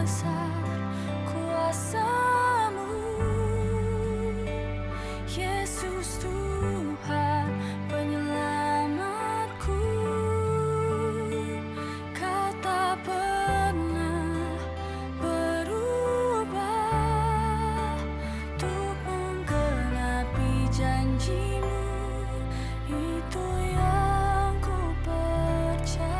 besar kuasa-Mu, Yesus Tuhan penyelamatku. Kau tak pernah berubah untuk menggenapi janji-Mu, itu yang ku percaya.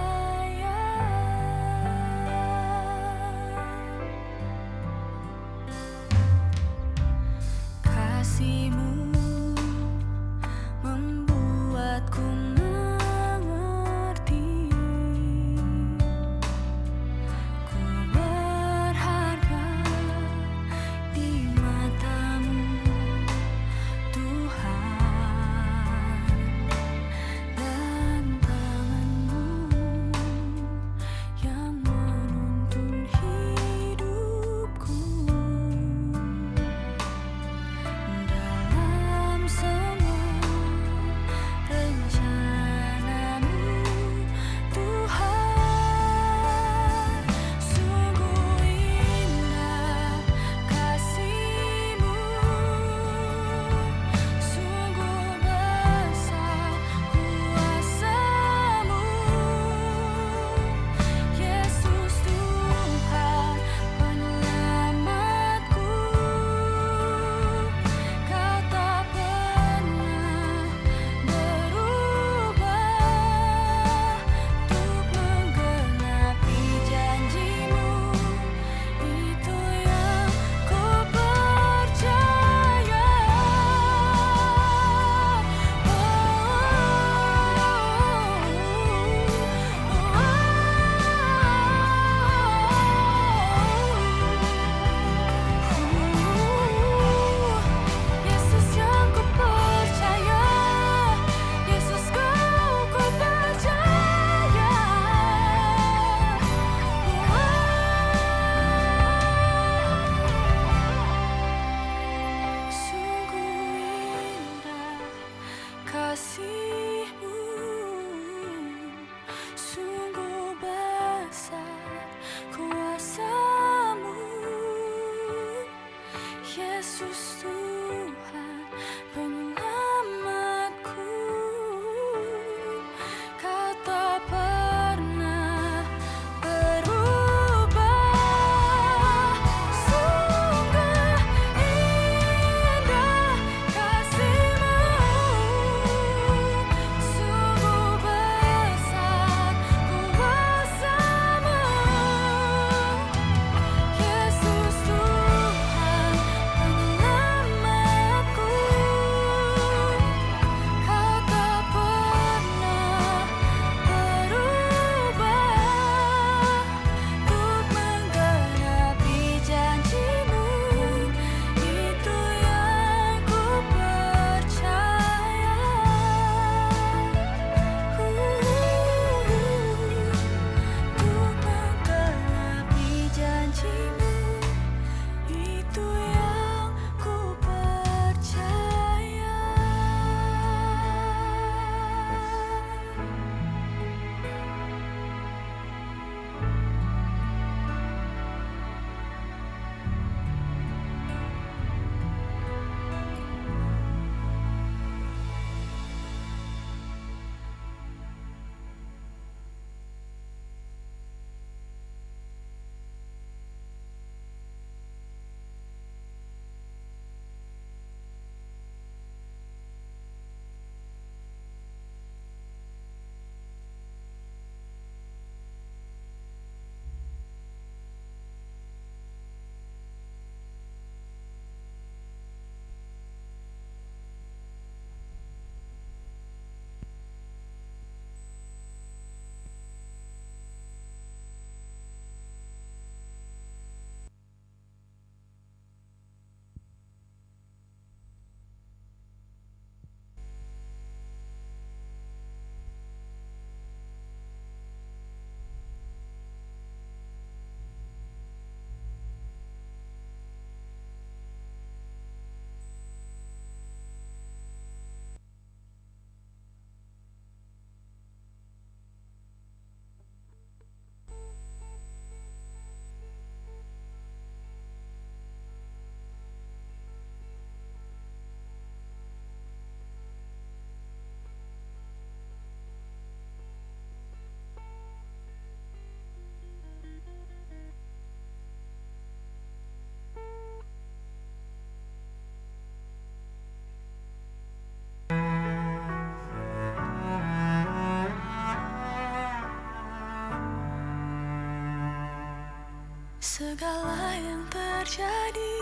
Segala yang terjadi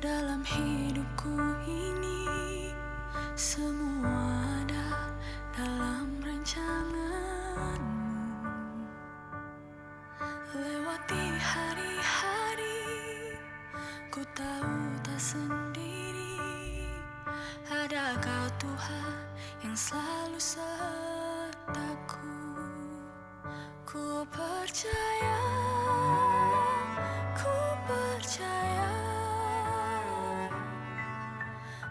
dalam hidupku ini, semua ada dalam rancanganmu. Lewati hari-hari, ku tahu tak sendiri. Ada Kau Tuhan yang selalu sertaku. Ku percaya, ku percaya,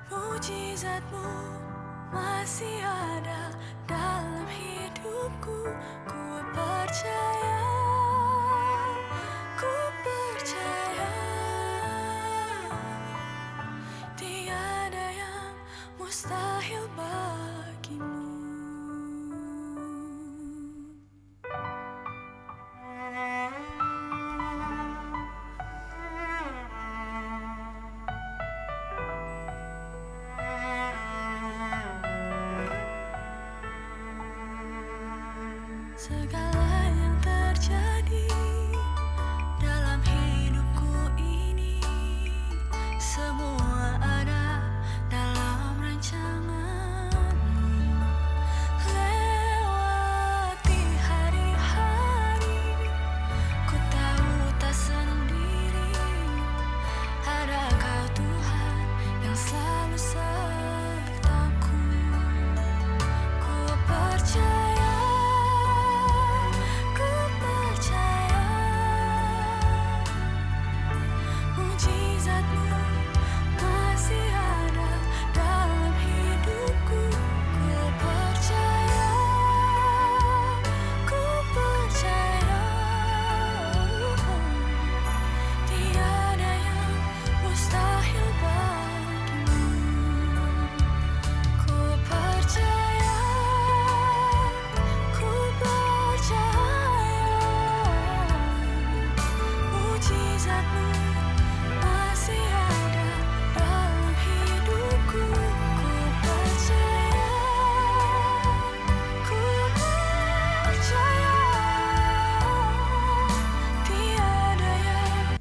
mujizat-Mu masih ada dalam hidupku. Ku percaya, ku percaya, tiada yang mustahil bagimu. Segala yang terjadi dalam hidupku ini, semua ada dalam rancangan-Mu. Lewati hari-hari, ku tahu tak sendiri. Ada Kau Tuhan yang selalu sertaku. Ku percaya, ku percaya, mujizat-Mu masih ada dalam hidupku. Ku percaya, ku percaya, tiada yang mustahil bagimu. Ku percaya, ku percaya, mujizat-Mu masih ada dalam hidupku. Ku percaya, ku percaya, tiada yang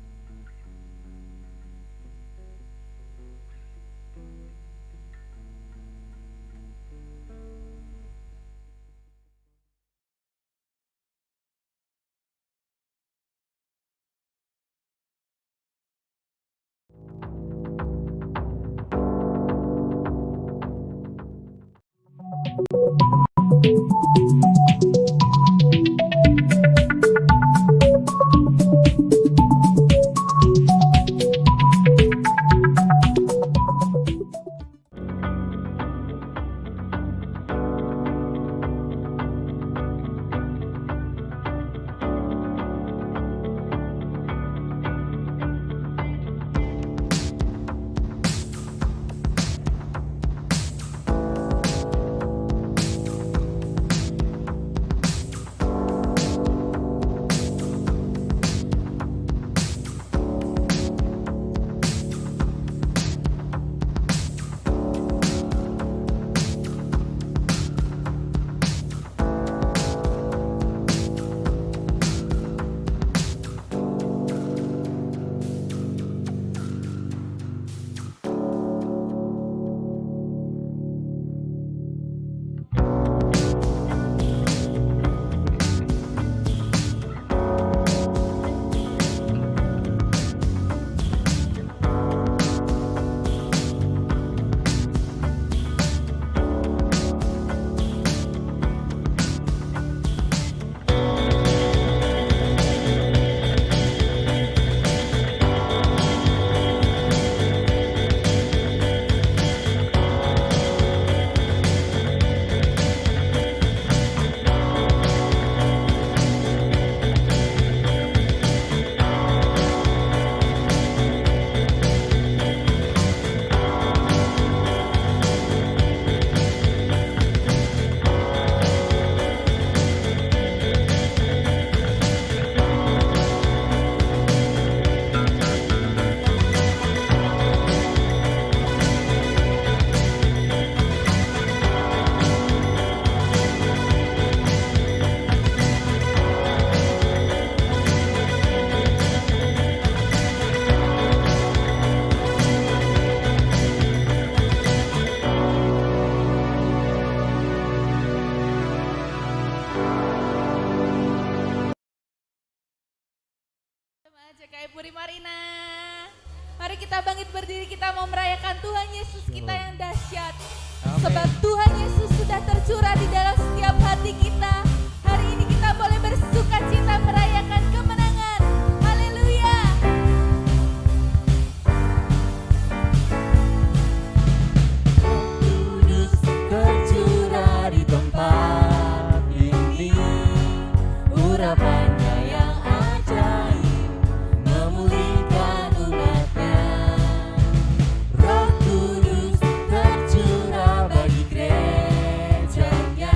JKI Puri Marina. Mari kita bangkit berdiri, kita mau merayakan Tuhan Yesus kita yang dahsyat. Amin. Sebab Tuhan Yesus sudah tercurah di dalam setiap hati kita. Hari ini kita boleh bersuka cita merayakan kemenangan. Haleluya. Kudus tercurah di tempat ini, urapannya yang ajaib memulihkan umatnya. Roh Kudus tercurah bagi gerejanya,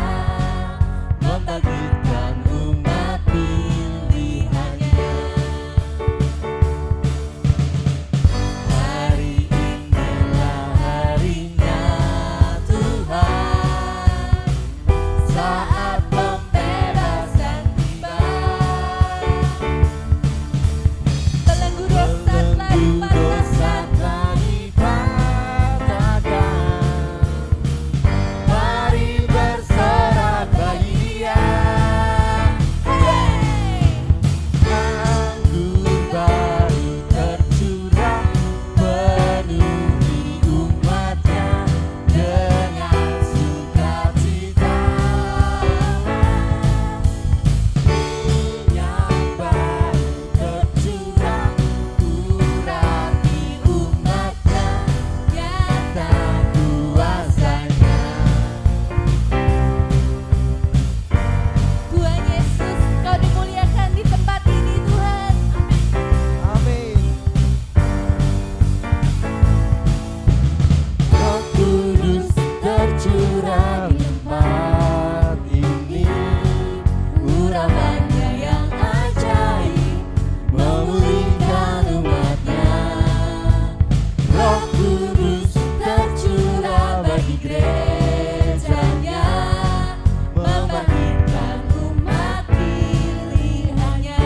membangkitkan umat pilihannya. Hari inilah harinya Tuhan, saat pembebasan tiba. Belenggu dosa telah dipatahkan. Mari bersorak bagi Dia. Anggur baru tercurah, penuhi umatnya dengan sukacita. Minyak baru tercurah, urapi umatnya, nyata kuasanya. Tuhan Yesus, Kau dimuliakan di tempat ini Tuhan. Amin. Roh Kudus tercurah di tempat ini, urapannya yang ajaib memulihkan umatnya. Roh Kudus tercurah bagi gerejanya, membangkitkan umat pilihannya.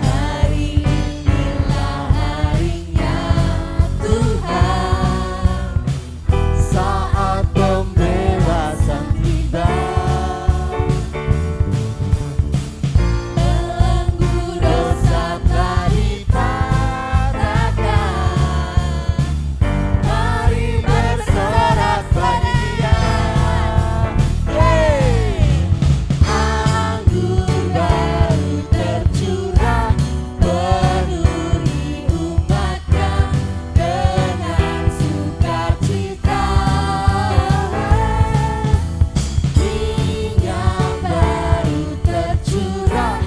Hari inilah harinya Tuhan, saat pembebasan tiba. Belenggu dosa telah dipatahkan. Mari bersorak bagi Dia. Anggur baru tercurah, penuhi umatnya dengan sukacita. Minyak baru tercurah,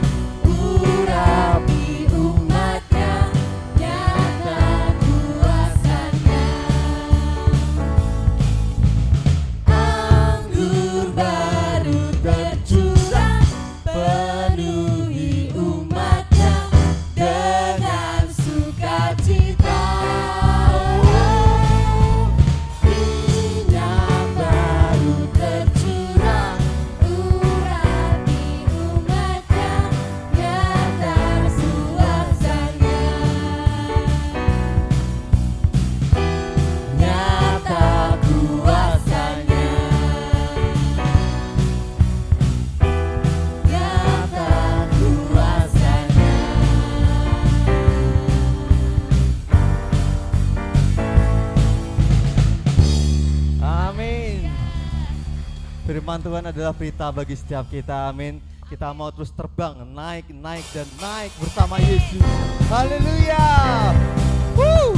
urapi umatnya, nyata kuasanya. Anggur baru tercurah, penuhi umatnya dengan sukacita. Minyak baru tercurah, urapi umatnya, nyata kuasanya. Nyata kuasanya. Nyata kuasanya. Amin. Firman Tuhan adalah berita bagi setiap kita. Amin. Kita mau terus terbang, naik, naik, dan naik bersama Yesus. Haleluya. Woo.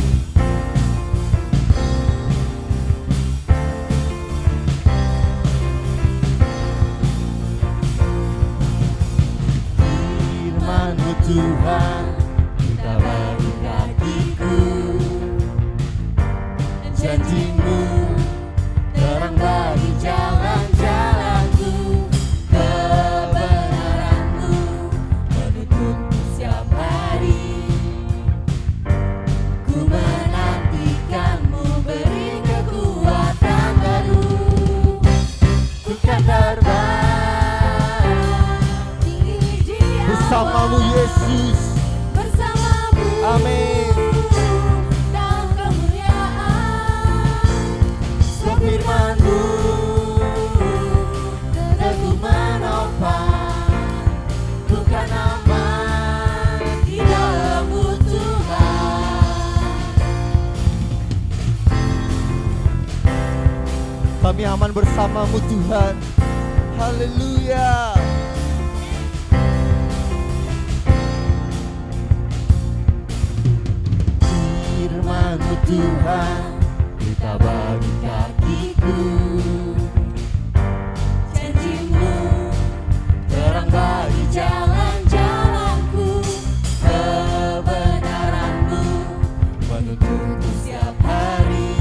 Firman-Mu Tuhan, kita bagi kakiku. Janji-Mu terang bagi jalan-jalanku. Kebenaran-Mu menuntunku setiap hari. Ku menantikan-Mu, beri kekuatan baru. Ku kan terbang Tinggi di bersama-Mu Yesus. bersamamu. Amin. Dan kemuliaan Sebab firman-Mu teguh menopang, bukan Kami aman bersamamu Tuhan. Haleluya. Firman-Mu Tuhan, kita bagi kakiku. Janji-Mu terang bagi jalan-jalanku. Kebenaran-Mu menuntunku setiap hari.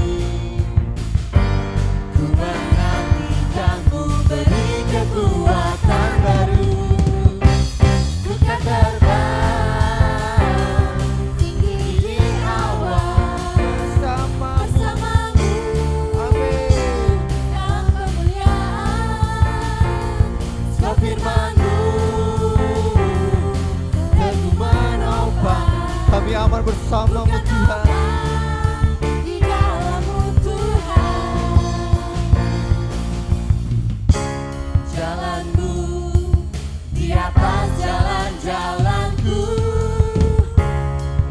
Ku menantikan-Mu beri kekuatan baru. Ku kan terbang tinggi di awan bersama-Mu. Amin. Dalam kemuliaan, sebab firman-Mu teguh menopang. Kami aman bersamamu Tuhan. Di dalam-Mu Tuhan. Jalan-Mu di atas jalan-jalanku.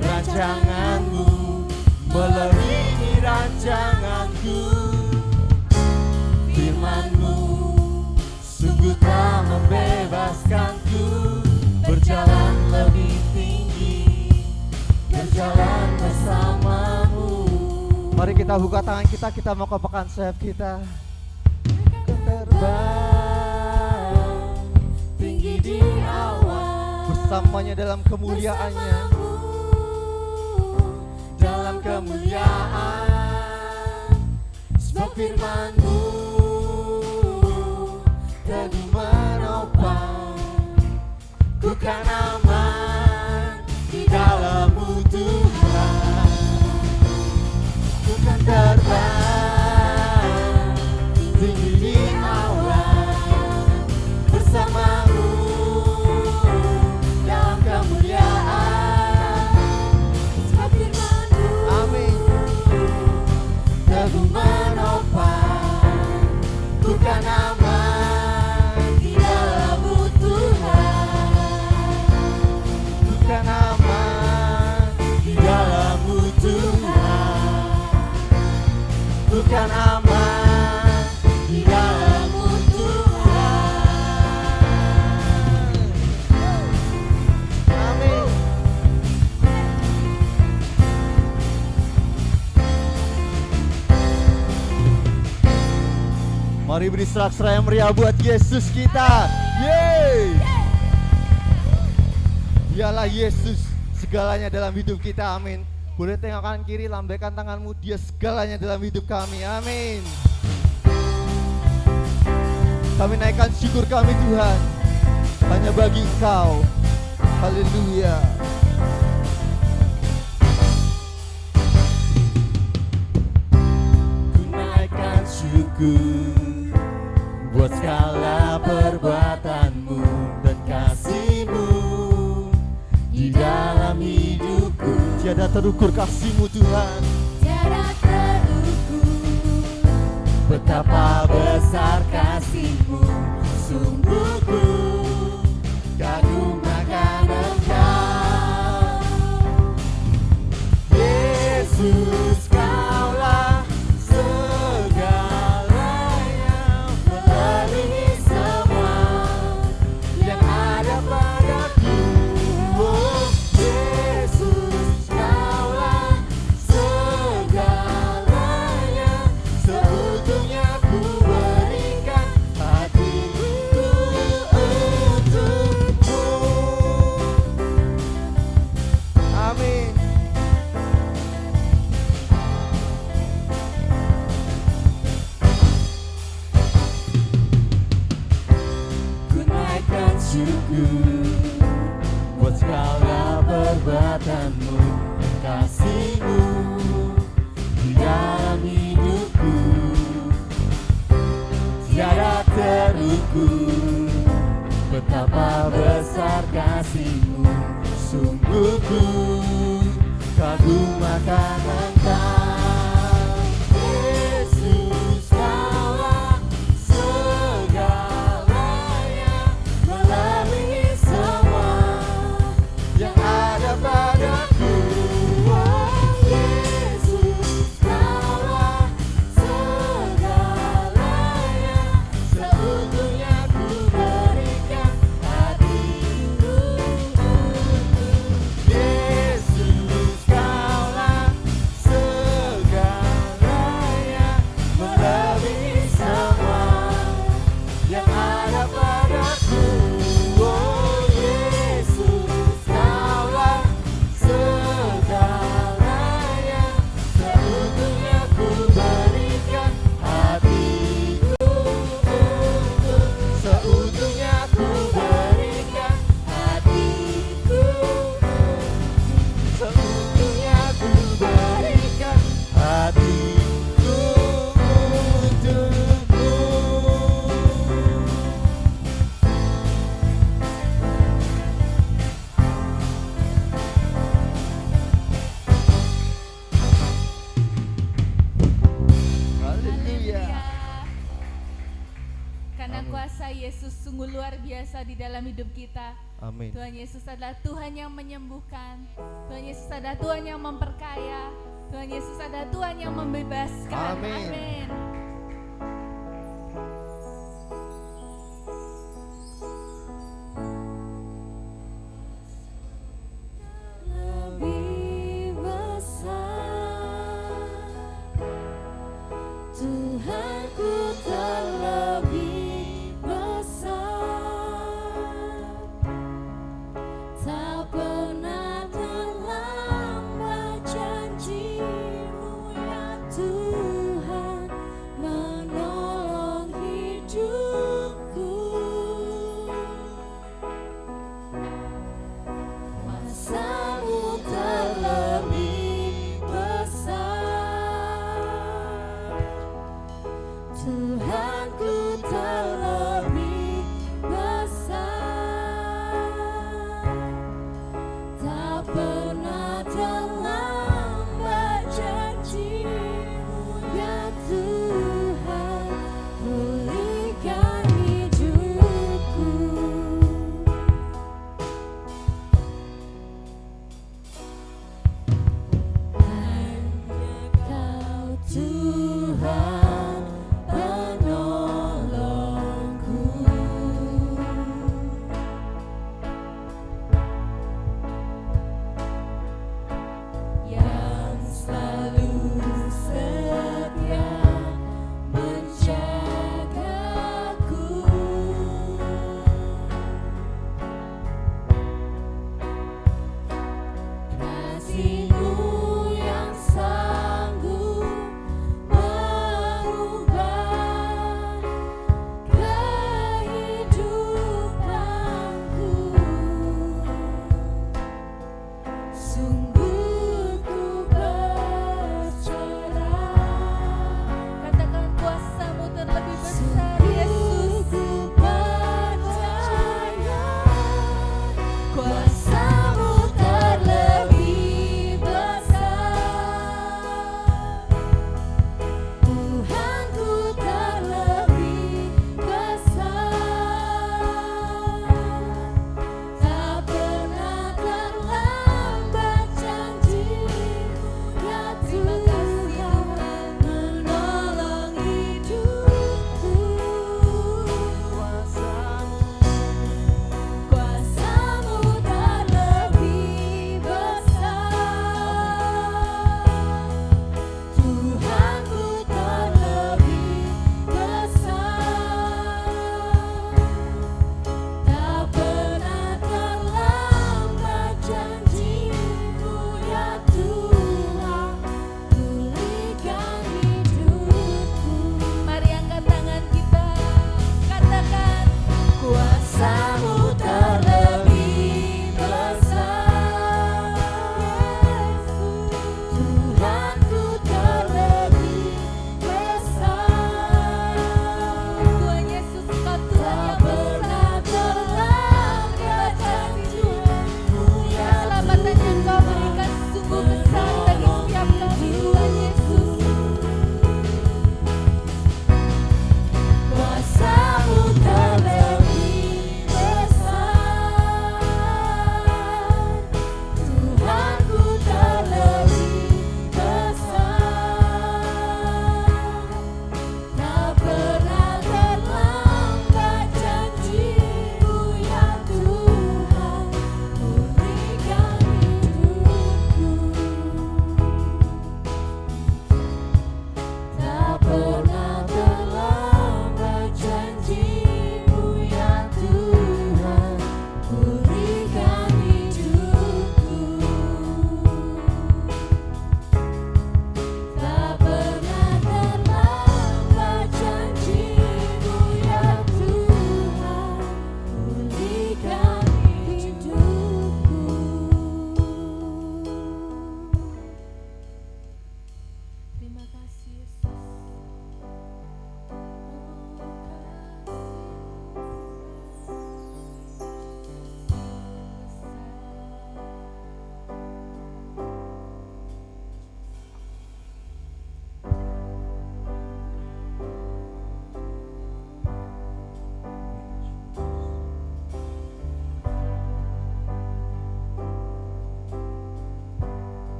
Rancangan-Mu melebihi rancanganku. Firman-Mu Sungguh telah membebaskanku. Berjalan lebih tinggi, berjalan bersamamu. Mari kita buka tangan kita mau kepakan sayap kita. Terbang tinggi di awan bersamanya dalam kemuliaannya. Dalam kemuliaan, sebab firman-Mu teguh menopang. Ku kan aman di dalam-Mu Tuhan. Ku kan terbang tinggi di awan bersama-Mu dalam kemuliaan. sebab firman-Mu Amin. Teguh menopang. Ku kan aman di dalam-Mu Tuhan. Ku kan aman di dalam-Mu Tuhan. Ku kan aman di dalam-Mu Tuhan. Amin. Mari beri sorak-sorai yang meriah buat Yesus kita. Yeay! Dialah Yesus segalanya dalam hidup kita. Amin. Boleh tengok kanan kiri, lambaikan tanganmu. Dia segalanya dalam hidup kami. Amin. Kami naikkan syukur kami Tuhan hanya bagi Engkau. Haleluya. Ku naikkan syukur buat segala perbuatan-Mu dan kasih-Mu di dalam hidupku. Tiada terukur kasih-Mu Tuhan. Tiada terukur Betapa besar kasih-Mu, sungguh ku kagum akan Engkau. Yesus, Kaulah segalanya, melebihi semua yang ada padaku. Oh, Yesus, Kaulah segalanya, seutuhnya ku berikan hatiku untukmu. Amin. Ku naikkan syukur buat segala perbuatan-Mu, kasih-Mu di dalam hidupku. Tiada terukur betapa besar kasih-Mu, sungguh ku kagum akan Engkau. Yesus, Kaulah segalanya, melebihi semua yang ada padaku. Oh, Yesus, Kaulah segalanya, biasa di dalam hidup kita. Amin. Tuhan Yesus adalah Tuhan yang menyembuhkan. Tuhan Yesus adalah Tuhan yang memperkaya. Tuhan Yesus adalah Tuhan yang membebaskan. Amin. Amin. Lebih besar Tuhanku, terlebih besar, tak pernah terlambat janji-Mu ya Tuhan.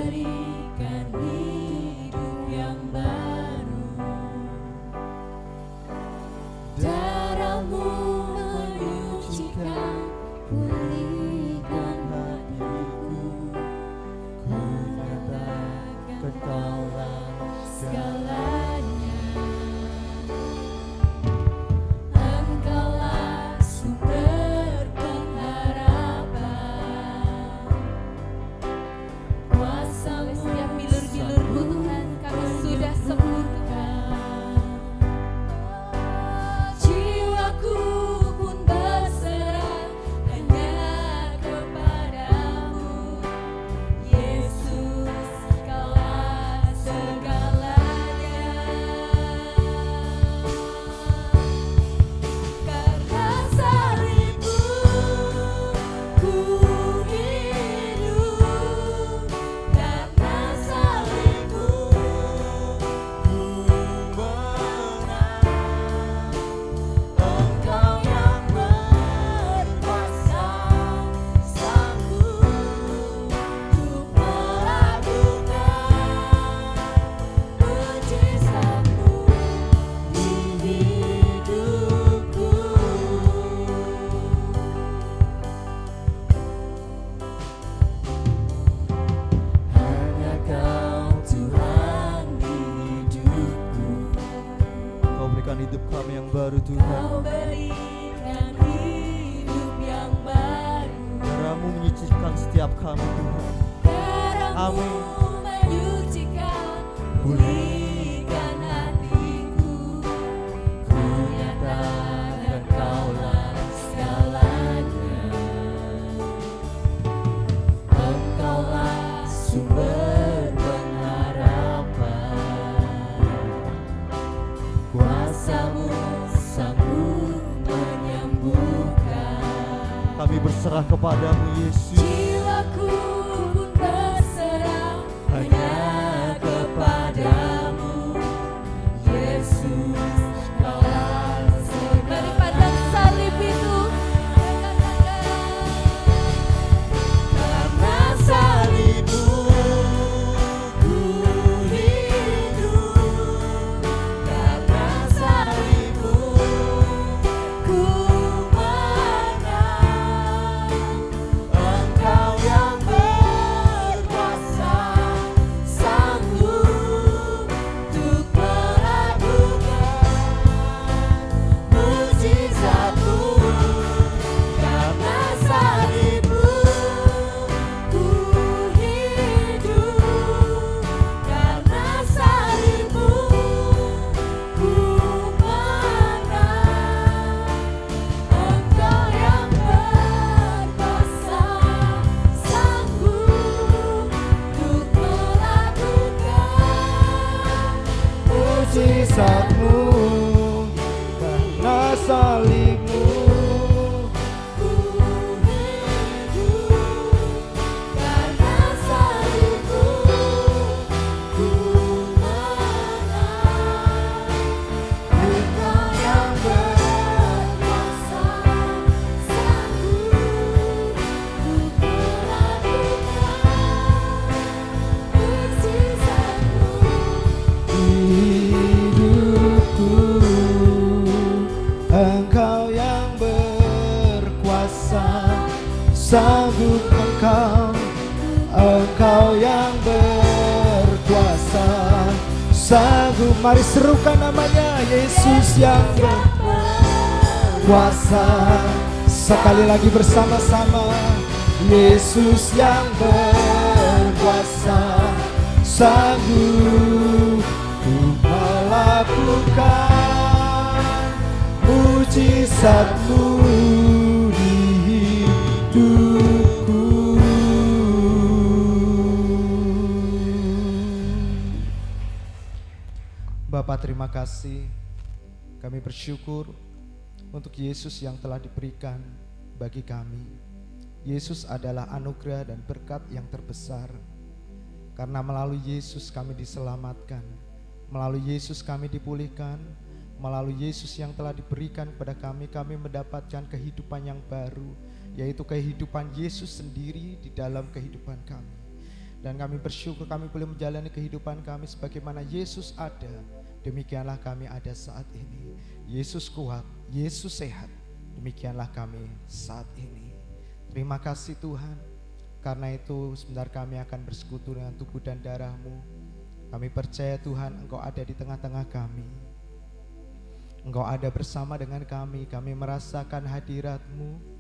berikan hidup yang baru. Darahmu menyucikan, pulihkan hatiku. Ku nyatakan Kaulah segalanya. Engkaulah sumber pengharapan. Kuasa-Mu Setiap bilur-bilurmu Tuhan kami sudah sembuhkan. jiwaku pun berserah hanya kepadamu. Yesus, Kaulah segalanya. Karena salibmu ku hidup, karena salibmu ku menang. Engkau yang berkuasa, sanggup untuk melakukan mujizat-Mu di hidupku. Hanya Kau Tuhan di hidupku. Kau berikan hidup kami yang baru Tuhan. Kau berikan hidup yang baru. Darah-Mu menyucikan setiap kami Tuhan. Darah-Mu Amin. menyucikan, pulihkan hatiku. Ku nyatakan Kaulah segalanya. Engkaulah sumber pengharapan. Kuasa-Mu sanggup menyembuhkan. Kami berserah kepadamu Yesus. Jiwaku pun berserah hanya kepadamu. Yesus, Kaulah Dari segalanya. padang salib itu Karena salibmu ku hidup, karena salibmu ku menang. Engkau yang berkuasa, sanggup untuk melakukan mujizat-Mu. Karena salibmu ku hidup, karena salibmu ku menang. Engkau yang berkuasa, sanggup untuk melakukan mujizat-Mu karena salib-Mu. ku hidup, karena salibmu ku menang. Engkau yang berkuasa, sanggup untuk melakukan mujizat-Mu Hidupku, Engkau yang berkuasa, sanggup Engkau yang berkuasa, sanggup. Mari serukan namanya, Yesus yang berkuasa. Sekali lagi bersama-sama, Yesus yang berkuasa, sanggup untuk melakukan mujizat-Mu di hidupku. Bapa, terima kasih. Kami bersyukur untuk Yesus yang telah diberikan bagi kami. Yesus adalah anugerah dan berkat yang terbesar. Karena melalui Yesus kami diselamatkan, melalui Yesus kami dipulihkan, melalui Yesus yang telah diberikan kepada kami mendapatkan kehidupan yang baru, yaitu kehidupan Yesus sendiri di dalam kehidupan kami. Dan kami bersyukur kami boleh menjalani kehidupan kami sebagaimana Yesus ada. Demikianlah kami ada saat ini. Yesus kuat, Yesus sehat. Demikianlah kami saat ini. Terima kasih Tuhan. Karena itu sebentar kami akan bersekutu dengan tubuh dan darah-Mu. Kami percaya Tuhan Engkau ada di tengah-tengah kami. Engkau ada bersama dengan kami. Kami merasakan hadirat-Mu.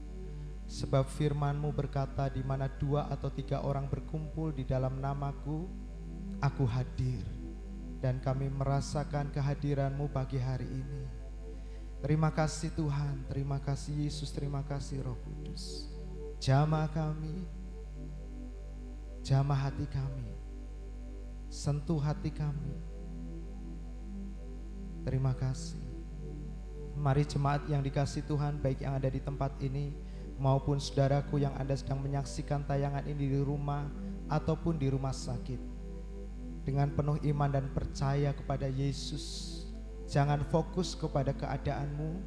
Sebab firman-Mu berkata, di mana 2 atau 3 orang berkumpul di dalam nama-Ku, Aku hadir. Dan kami merasakan kehadiran-Mu pagi hari ini. Terima kasih Tuhan, terima kasih Yesus, terima kasih Roh Kudus. Jamah kami, jamah hati kami, sentuh hati kami. Terima kasih. Mari jemaat yang dikasih Tuhan, baik yang ada di tempat ini maupun saudaraku yang Anda sedang menyaksikan tayangan ini di rumah ataupun di rumah sakit, dengan penuh iman dan percaya kepada Yesus. Jangan fokus kepada keadaanmu,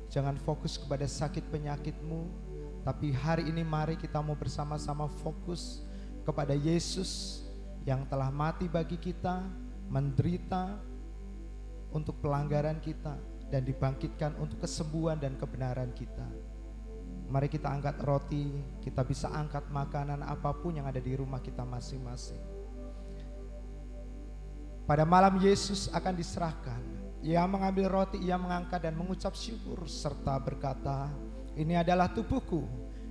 jangan fokus kepada sakit penyakitmu, tapi hari ini mari kita mau bersama-sama fokus kepada Yesus yang telah mati bagi kita, menderita untuk pelanggaran kita, dan dibangkitkan untuk kesembuhan dan kebenaran kita. Mari kita angkat roti, kita bisa angkat makanan apapun yang ada di rumah kita masing-masing. Pada malam Yesus akan diserahkan. Ia mengambil roti, ia mengangkat dan mengucap syukur serta berkata, ini adalah tubuhku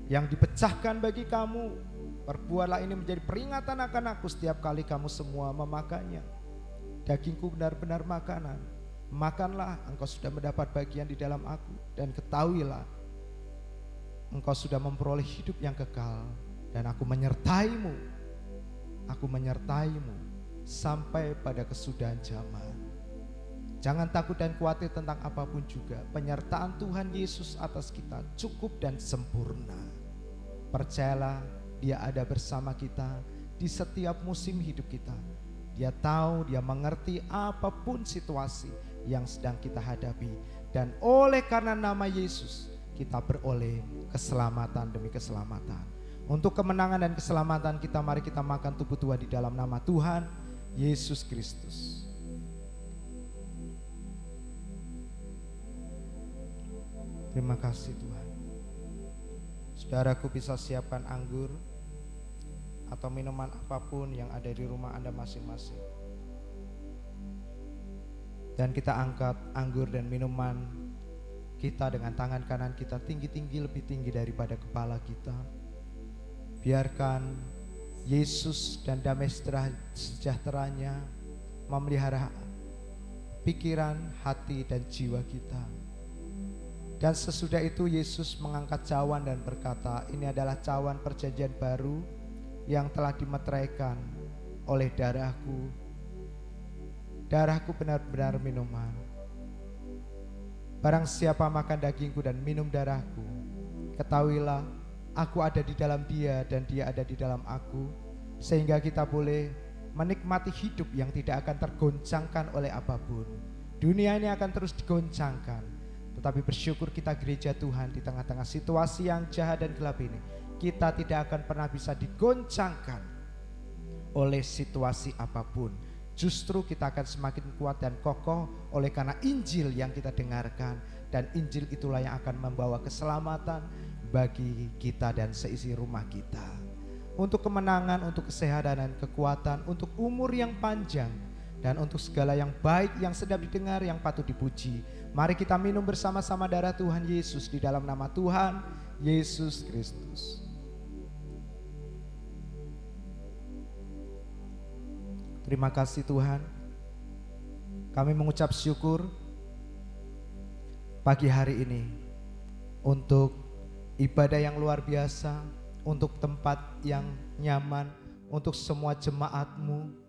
yang dipecahkan bagi kamu. Perbuatlah ini menjadi peringatan akan aku setiap kali kamu semua memakannya. Dagingku benar-benar makanan. Makanlah, engkau sudah mendapat bagian di dalam aku. Dan ketahuilah, engkau sudah memperoleh hidup yang kekal. Dan aku menyertaimu. Aku menyertaimu sampai pada kesudahan zaman. Jangan takut dan khawatir tentang apapun juga. Penyertaan Tuhan Yesus atas kita cukup dan sempurna. Percayalah, Dia ada bersama kita di setiap musim hidup kita. Dia tahu, Dia mengerti apapun situasi yang sedang kita hadapi. Dan oleh karena nama Yesus, kita beroleh keselamatan demi keselamatan. Untuk kemenangan dan keselamatan kita, mari kita makan tubuh Tuhan di dalam nama Tuhan Yesus Kristus. Terima kasih Tuhan. Saudaraku bisa siapkan anggur atau minuman apapun yang ada di rumah Anda masing-masing. Dan kita angkat anggur dan minuman kita dengan tangan kanan kita tinggi-tinggi, lebih tinggi daripada kepala kita. Biarkan Yesus dan damai sejahteranya memelihara pikiran, hati dan jiwa kita. Dan sesudah itu Yesus mengangkat cawan dan berkata, ini adalah cawan perjanjian baru yang telah dimeteraikan oleh darahku. Darahku benar-benar minuman. Barang siapa makan dagingku dan minum darahku, ketahuilah aku ada di dalam dia dan dia ada di dalam aku, sehingga kita boleh menikmati hidup yang tidak akan tergoncangkan oleh apapun. Dunia ini akan terus digoncangkan, tetapi bersyukur kita gereja Tuhan di tengah-tengah situasi yang jahat dan gelap ini, kita tidak akan pernah bisa digoncangkan oleh situasi apapun. Justru kita akan semakin kuat dan kokoh oleh karena Injil yang kita dengarkan. Dan Injil itulah yang akan membawa keselamatan bagi kita dan seisi rumah kita. Untuk kemenangan, untuk kesehatan dan kekuatan, untuk umur yang panjang, dan untuk segala yang baik yang sedap didengar, yang patut dipuji. Mari kita minum bersama-sama darah Tuhan Yesus di dalam nama Tuhan Yesus Kristus. Terima kasih Tuhan. Kami mengucap syukur pagi hari ini untuk ibadah yang luar biasa, untuk tempat yang nyaman, untuk semua jemaat-Mu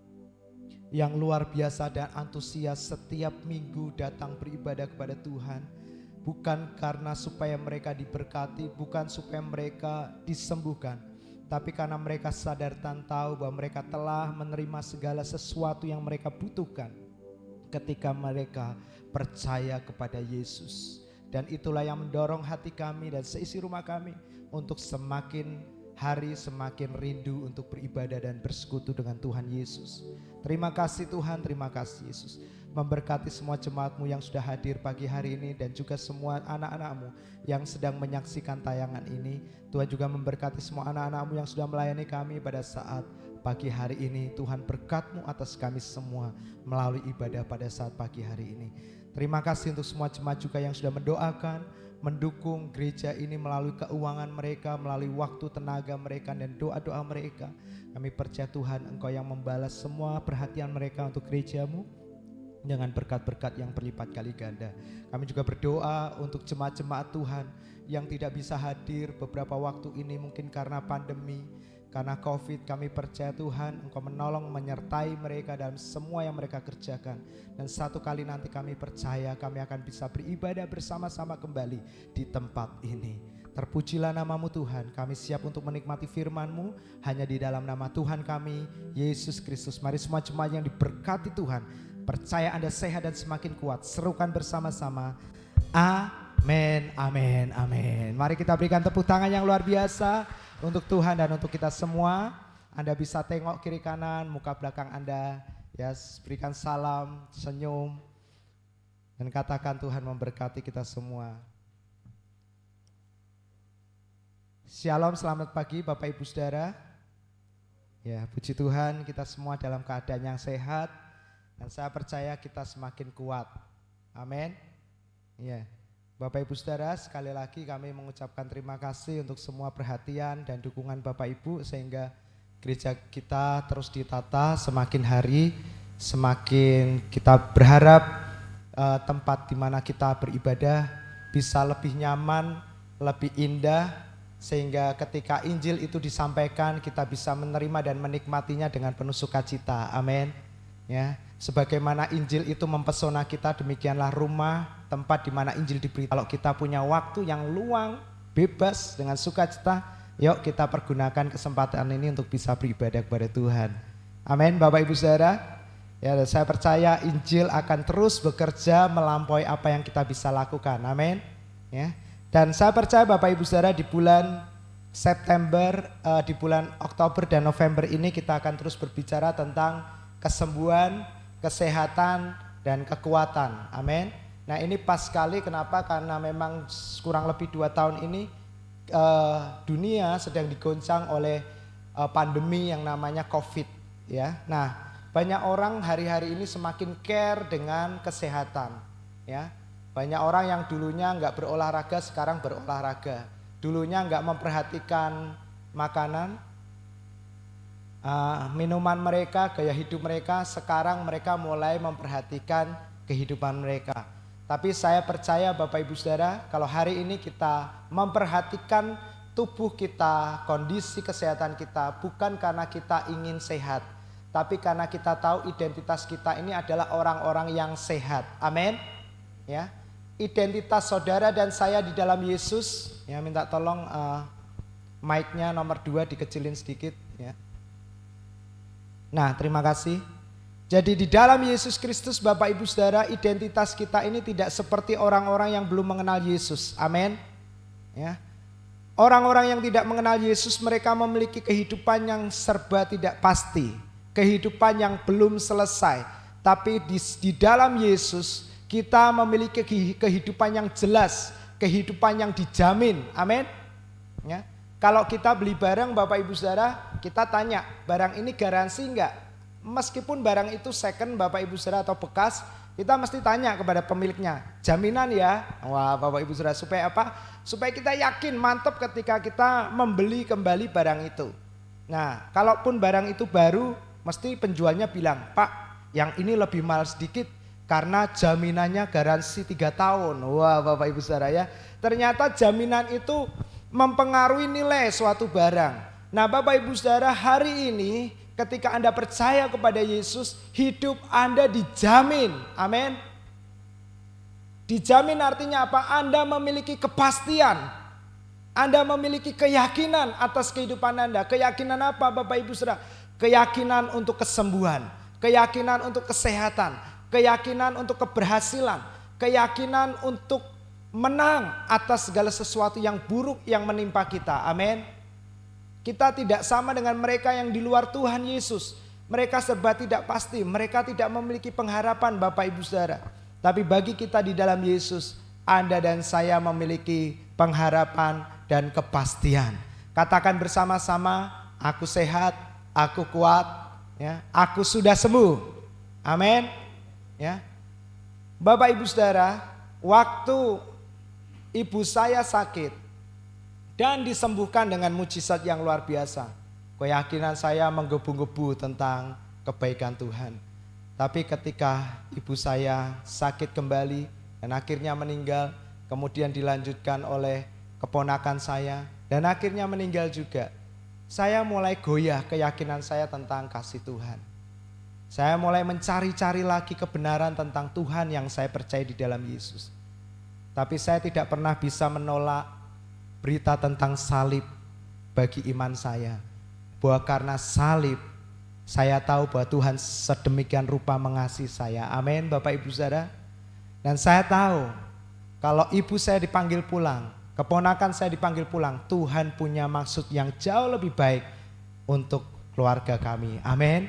yang luar biasa dan antusias setiap minggu datang beribadah kepada Tuhan. Bukan karena supaya mereka diberkati, bukan supaya mereka disembuhkan, tapi karena mereka sadar dan tahu bahwa mereka telah menerima segala sesuatu yang mereka butuhkan ketika mereka percaya kepada Yesus. Dan itulah yang mendorong hati kami dan seisi rumah kami untuk semakin hari semakin rindu untuk beribadah dan bersekutu dengan Tuhan Yesus. Terima kasih Tuhan, terima kasih Yesus. Memberkati semua jemaat-Mu yang sudah hadir pagi hari ini dan juga semua anak-anak-Mu yang sedang menyaksikan tayangan ini. Tuhan juga memberkati semua anak-anak-Mu yang sudah melayani kami pada saat pagi hari ini. Tuhan, berkat-Mu atas kami semua melalui ibadah pada saat pagi hari ini. Terima kasih untuk semua jemaat juga yang sudah mendoakan, mendukung gereja ini melalui keuangan mereka, melalui waktu, tenaga mereka, dan doa-doa mereka. Kami percaya Tuhan, Engkau yang membalas semua perhatian mereka untuk gereja-Mu dengan berkat-berkat yang berlipat kali ganda. Kami juga berdoa untuk jemaat-jemaat Tuhan yang tidak bisa hadir beberapa waktu ini, mungkin karena pandemi, karena COVID. Kami percaya Tuhan, Engkau menolong, menyertai mereka dalam semua yang mereka kerjakan. Dan satu kali nanti kami percaya kami akan bisa beribadah bersama-sama kembali di tempat ini. Terpujilah nama-Mu Tuhan. Kami siap untuk menikmati firman-Mu hanya di dalam nama Tuhan kami, Yesus Kristus. Mari semua jemaat yang diberkati Tuhan, percaya Anda sehat dan semakin kuat. Serukan bersama-sama. Amin, amin, amin. Mari kita berikan tepuk tangan yang luar biasa untuk Tuhan dan untuk kita semua. Anda bisa tengok kiri kanan, muka belakang Anda. Ya, berikan salam, senyum, dan katakan Tuhan memberkati kita semua. Shalom, selamat pagi Bapak Ibu Saudara. Ya, puji Tuhan kita semua dalam keadaan yang sehat. Dan saya percaya kita semakin kuat. Amin. Ya, Bapak Ibu Saudara, sekali lagi kami mengucapkan terima kasih untuk semua perhatian dan dukungan Bapak Ibu, sehingga gereja kita terus ditata, semakin hari semakin kita berharap tempat di mana kita beribadah bisa lebih nyaman, lebih indah, sehingga ketika Injil itu disampaikan kita bisa menerima dan menikmatinya dengan penuh sukacita. Amin. Ya, sebagaimana Injil itu mempesona kita, demikianlah rumah tempat di mana Injil diberitakan. Kalau kita punya waktu yang luang, bebas dengan sukacita, yuk kita pergunakan kesempatan ini untuk bisa beribadah kepada Tuhan. Amin, Bapak Ibu Saudara. Ya, saya percaya Injil akan terus bekerja melampaui apa yang kita bisa lakukan. Amin. Ya. Dan saya percaya Bapak Ibu Saudara, di bulan September, di bulan Oktober dan November ini kita akan terus berbicara tentang kesembuhan, kesehatan, dan kekuatan. Amin. Nah, ini pas sekali, kenapa? Karena memang kurang lebih 2 tahun ini dunia sedang digoncang oleh pandemi yang namanya COVID. Ya, nah banyak orang hari-hari ini semakin care dengan kesehatan. Ya, banyak orang yang dulunya nggak berolahraga sekarang berolahraga. Dulunya nggak memperhatikan makanan, minuman mereka, gaya hidup mereka. Sekarang mereka mulai memperhatikan kehidupan mereka. Tapi saya percaya Bapak Ibu Saudara, kalau hari ini kita memperhatikan tubuh kita, kondisi kesehatan kita, bukan karena kita ingin sehat, tapi karena kita tahu identitas kita ini adalah orang-orang yang sehat. Amin. Ya, identitas saudara dan saya di dalam Yesus. Ya, minta tolong mic-nya nomor 2 dikecilin sedikit. Ya. Nah, terima kasih. Jadi di dalam Yesus Kristus Bapak Ibu Saudara, identitas kita ini tidak seperti orang-orang yang belum mengenal Yesus. Amin. Ya. Orang-orang yang tidak mengenal Yesus, mereka memiliki kehidupan yang serba tidak pasti, kehidupan yang belum selesai. Tapi di dalam Yesus kita memiliki kehidupan yang jelas, kehidupan yang dijamin. Amin. Ya. Kalau kita beli barang Bapak Ibu Saudara, kita tanya, barang ini garansi enggak? Meskipun barang itu second Bapak Ibu Saudara atau bekas, kita mesti tanya kepada pemiliknya, jaminan ya. Wah, Bapak Ibu Saudara, supaya apa? Supaya kita yakin, mantap ketika kita membeli kembali barang itu. Nah, kalaupun barang itu baru, mesti penjualnya bilang, Pak, yang ini lebih mahal sedikit karena jaminannya garansi 3 tahun. Wah, Bapak Ibu Saudara ya, ternyata jaminan itu mempengaruhi nilai suatu barang. Nah, Bapak Ibu Saudara, hari ini ketika Anda percaya kepada Yesus, hidup Anda dijamin. Amin. Dijamin artinya apa? Anda memiliki kepastian. Anda memiliki keyakinan atas kehidupan Anda. Keyakinan apa Bapak Ibu Saudara? Keyakinan untuk kesembuhan, keyakinan untuk kesehatan, keyakinan untuk keberhasilan, keyakinan untuk menang atas segala sesuatu yang buruk yang menimpa kita. Amin. Kita tidak sama dengan mereka yang di luar Tuhan Yesus. Mereka serba tidak pasti, mereka tidak memiliki pengharapan Bapak Ibu Saudara. Tapi bagi kita di dalam Yesus, Anda dan saya memiliki pengharapan dan kepastian. Katakan bersama-sama, aku sehat, aku kuat, ya, aku sudah sembuh. Amin. Ya. Bapak Ibu Saudara, waktu ibu saya sakit dan disembuhkan dengan mujizat yang luar biasa, keyakinan saya menggebu-gebu tentang kebaikan Tuhan. Tapi ketika ibu saya sakit kembali dan akhirnya meninggal, kemudian dilanjutkan oleh keponakan saya dan akhirnya meninggal juga, saya mulai goyah keyakinan saya tentang kasih Tuhan. Saya mulai mencari-cari lagi kebenaran tentang Tuhan yang saya percaya di dalam Yesus. Tapi saya tidak pernah bisa menolak berita tentang salib bagi iman saya. Bahwa karena salib, saya tahu bahwa Tuhan sedemikian rupa mengasihi saya. Amin Bapak Ibu Saudara. Dan saya tahu kalau ibu saya dipanggil pulang, keponakan saya dipanggil pulang, Tuhan punya maksud yang jauh lebih baik untuk keluarga kami. Amin.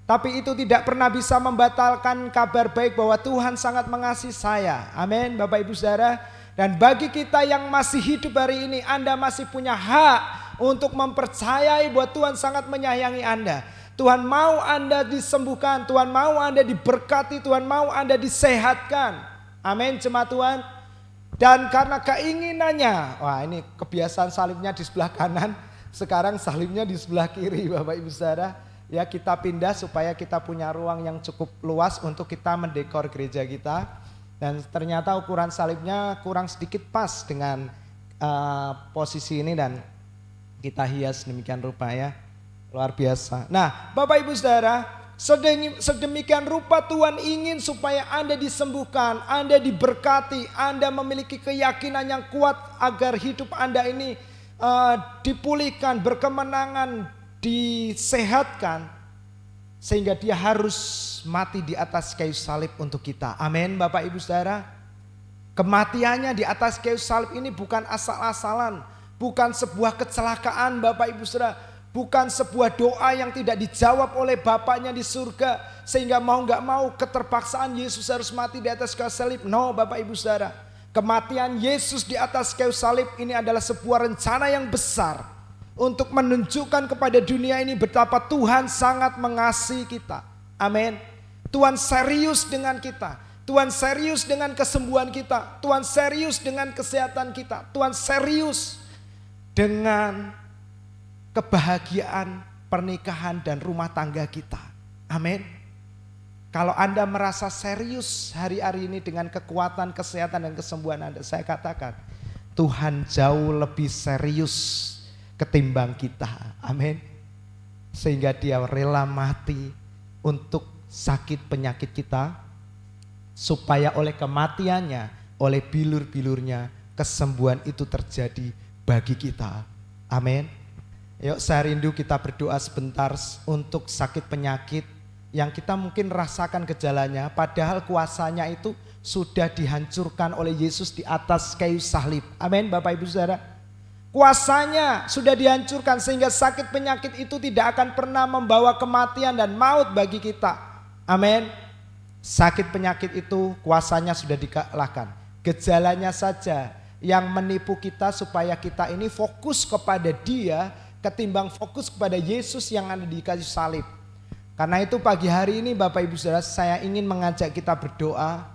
Tapi itu tidak pernah bisa membatalkan kabar baik bahwa Tuhan sangat mengasihi saya. Amin Bapak Ibu Saudara. Dan bagi kita yang masih hidup hari ini, Anda masih punya hak untuk mempercayai bahwa Tuhan sangat menyayangi Anda. Tuhan mau Anda disembuhkan, Tuhan mau Anda diberkati, Tuhan mau Anda disehatkan. Amin jemaat Tuhan. Dan karena keinginannya, wah ini kebiasaan salibnya di sebelah kanan, sekarang salibnya di sebelah kiri Bapak Ibu Saudara. Ya kita pindah supaya kita punya ruang yang cukup luas untuk kita mendekor gereja kita. Dan ternyata ukuran salibnya kurang sedikit pas dengan posisi ini dan kita hias demikian rupa ya. Luar biasa. Nah Bapak Ibu Saudara, sedemikian rupa Tuhan ingin supaya Anda disembuhkan, Anda diberkati, Anda memiliki keyakinan yang kuat agar hidup Anda ini dipulihkan, berkemenangan, disehatkan. Sehingga dia harus mati di atas kayu salib untuk kita. Amin Bapak Ibu Saudara. Kematiannya di atas kayu salib ini bukan asal-asalan, bukan sebuah kecelakaan Bapak Ibu Saudara. Bukan sebuah doa yang tidak dijawab oleh Bapaknya di surga. Sehingga mau gak mau keterpaksaan Yesus harus mati di atas kayu salib. No Bapak Ibu Saudara. Kematian Yesus di atas kayu salib ini adalah sebuah rencana yang besar. Untuk menunjukkan kepada dunia ini betapa Tuhan sangat mengasihi kita. Amin. Tuhan serius dengan kita. Tuhan serius dengan kesembuhan kita. Tuhan serius dengan kesehatan kita. Tuhan serius dengan kebahagiaan pernikahan dan rumah tangga kita. Amin. Kalau Anda merasa serius hari-hari ini dengan kekuatan, kesehatan dan kesembuhan Anda, saya katakan Tuhan jauh lebih serius ketimbang kita. Amin. Sehingga dia rela mati untuk sakit penyakit kita, supaya oleh kematiannya, oleh bilur-bilurnya, kesembuhan itu terjadi bagi kita. Amin. Yuk saya rindu kita berdoa sebentar untuk sakit penyakit yang kita mungkin rasakan gejalanya, padahal kuasanya itu sudah dihancurkan oleh Yesus di atas kayu salib. Amin Bapak Ibu Saudara. Kuasanya sudah dihancurkan sehingga sakit penyakit itu tidak akan pernah membawa kematian dan maut bagi kita. Amin. Sakit penyakit itu kuasanya sudah dikalahkan. Gejalanya saja yang menipu kita supaya kita ini fokus kepada Dia ketimbang fokus kepada Yesus yang ada di kayu salib. Karena itu pagi hari ini Bapak Ibu Saudara, saya ingin mengajak kita berdoa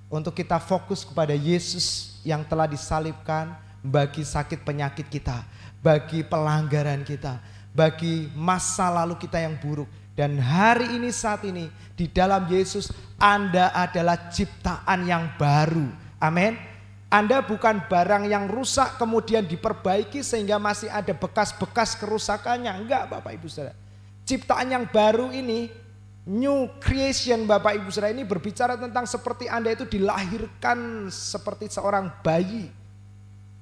untuk kita fokus kepada Yesus yang telah disalibkan bagi sakit penyakit kita, bagi pelanggaran kita, bagi masa lalu kita yang buruk. Dan hari ini saat ini di dalam Yesus Anda adalah ciptaan yang baru. Amin. Anda bukan barang yang rusak kemudian diperbaiki sehingga masih ada bekas-bekas kerusakannya. Enggak Bapak Ibu Saudara. Ciptaan yang baru ini, new creation Bapak Ibu Saudara, ini berbicara tentang seperti Anda itu dilahirkan seperti seorang bayi.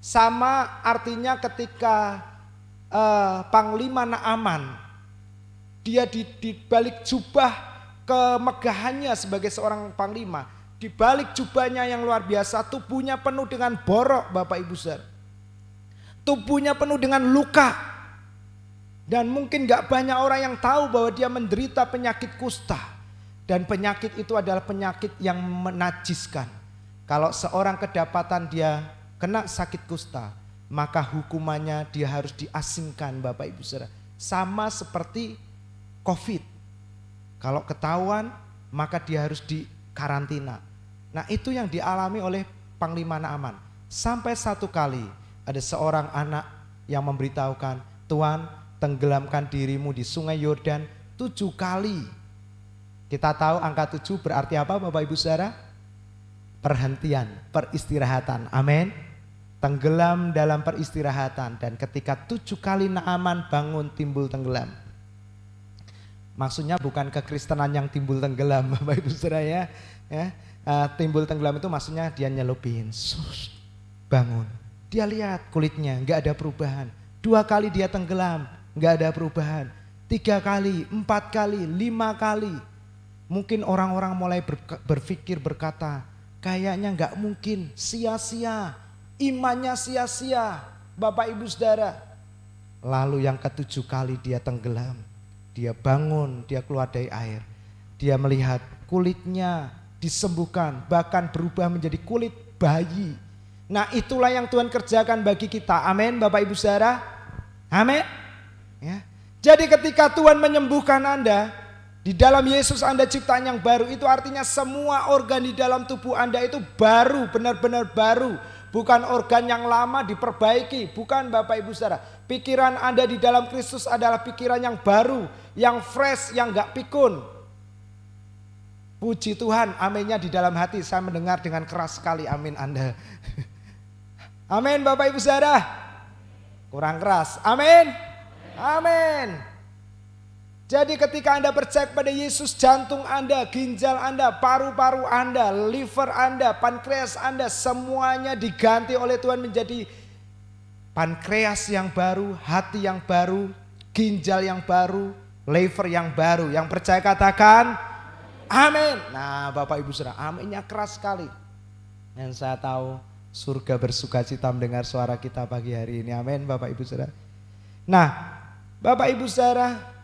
Sama artinya ketika Panglima Naaman, dia di balik jubah kemegahannya sebagai seorang panglima, di balik jubahnya yang luar biasa, tubuhnya penuh dengan borok Bapak Ibu Saudara. Tubuhnya penuh dengan luka. Dan mungkin gak banyak orang yang tahu bahwa dia menderita penyakit kusta. Dan penyakit itu adalah penyakit yang menajiskan. Kalau seorang kedapatan dia kena sakit kusta, maka hukumannya dia harus diasingkan Bapak Ibu Saudara. Sama seperti COVID. Kalau ketahuan maka dia harus dikarantina. Nah itu yang dialami oleh Panglima Naaman. Sampai satu kali ada seorang anak yang memberitahukan, Tuhan tenggelamkan dirimu di sungai Yordan 7 kali. Kita tahu angka 7 berarti apa Bapak Ibu Saudara? Perhentian, peristirahatan. Amin. Tenggelam dalam peristirahatan. Dan ketika 7 kali Naaman bangun timbul tenggelam. Maksudnya bukan kekristenan yang timbul tenggelam Bapak Ibu Saudara ya. Timbul tenggelam itu maksudnya dia nyelupin. Bangun. Dia lihat kulitnya nggak ada perubahan. 2 kali dia tenggelam nggak ada perubahan. 3 kali, 4 kali, 5 kali. Mungkin orang-orang mulai berpikir berkata, kayaknya nggak mungkin, sia-sia, imannya sia-sia, Bapak Ibu Saudara. Lalu yang ke-7 kali dia tenggelam, dia bangun, dia keluar dari air. Dia melihat kulitnya disembuhkan, bahkan berubah menjadi kulit bayi. Nah itulah yang Tuhan kerjakan bagi kita, amin Bapak Ibu Saudara, amin. Ya. Jadi ketika Tuhan menyembuhkan Anda, di dalam Yesus Anda ciptaan yang baru, itu artinya semua organ di dalam tubuh Anda itu baru, benar-benar baru. Bukan organ yang lama diperbaiki, bukan Bapak Ibu Saudara. Pikiran Anda di dalam Kristus adalah pikiran yang baru, yang fresh, yang gak pikun. Puji Tuhan, aminnya di dalam hati. Saya mendengar dengan keras sekali amin Anda. Amin Bapak Ibu Saudara. Kurang keras, amin. Amin. Jadi ketika Anda percaya kepada Yesus, jantung Anda, ginjal Anda, paru-paru Anda, liver Anda, pankreas Anda, semuanya diganti oleh Tuhan menjadi pankreas yang baru, hati yang baru, ginjal yang baru, liver yang baru. Yang percaya katakan amin. Nah Bapak Ibu Saudara, aminnya keras sekali. Dan saya tahu surga bersuka cita mendengar suara kita pagi hari ini. Amin Bapak Ibu Saudara. Nah Bapak Ibu Saudara,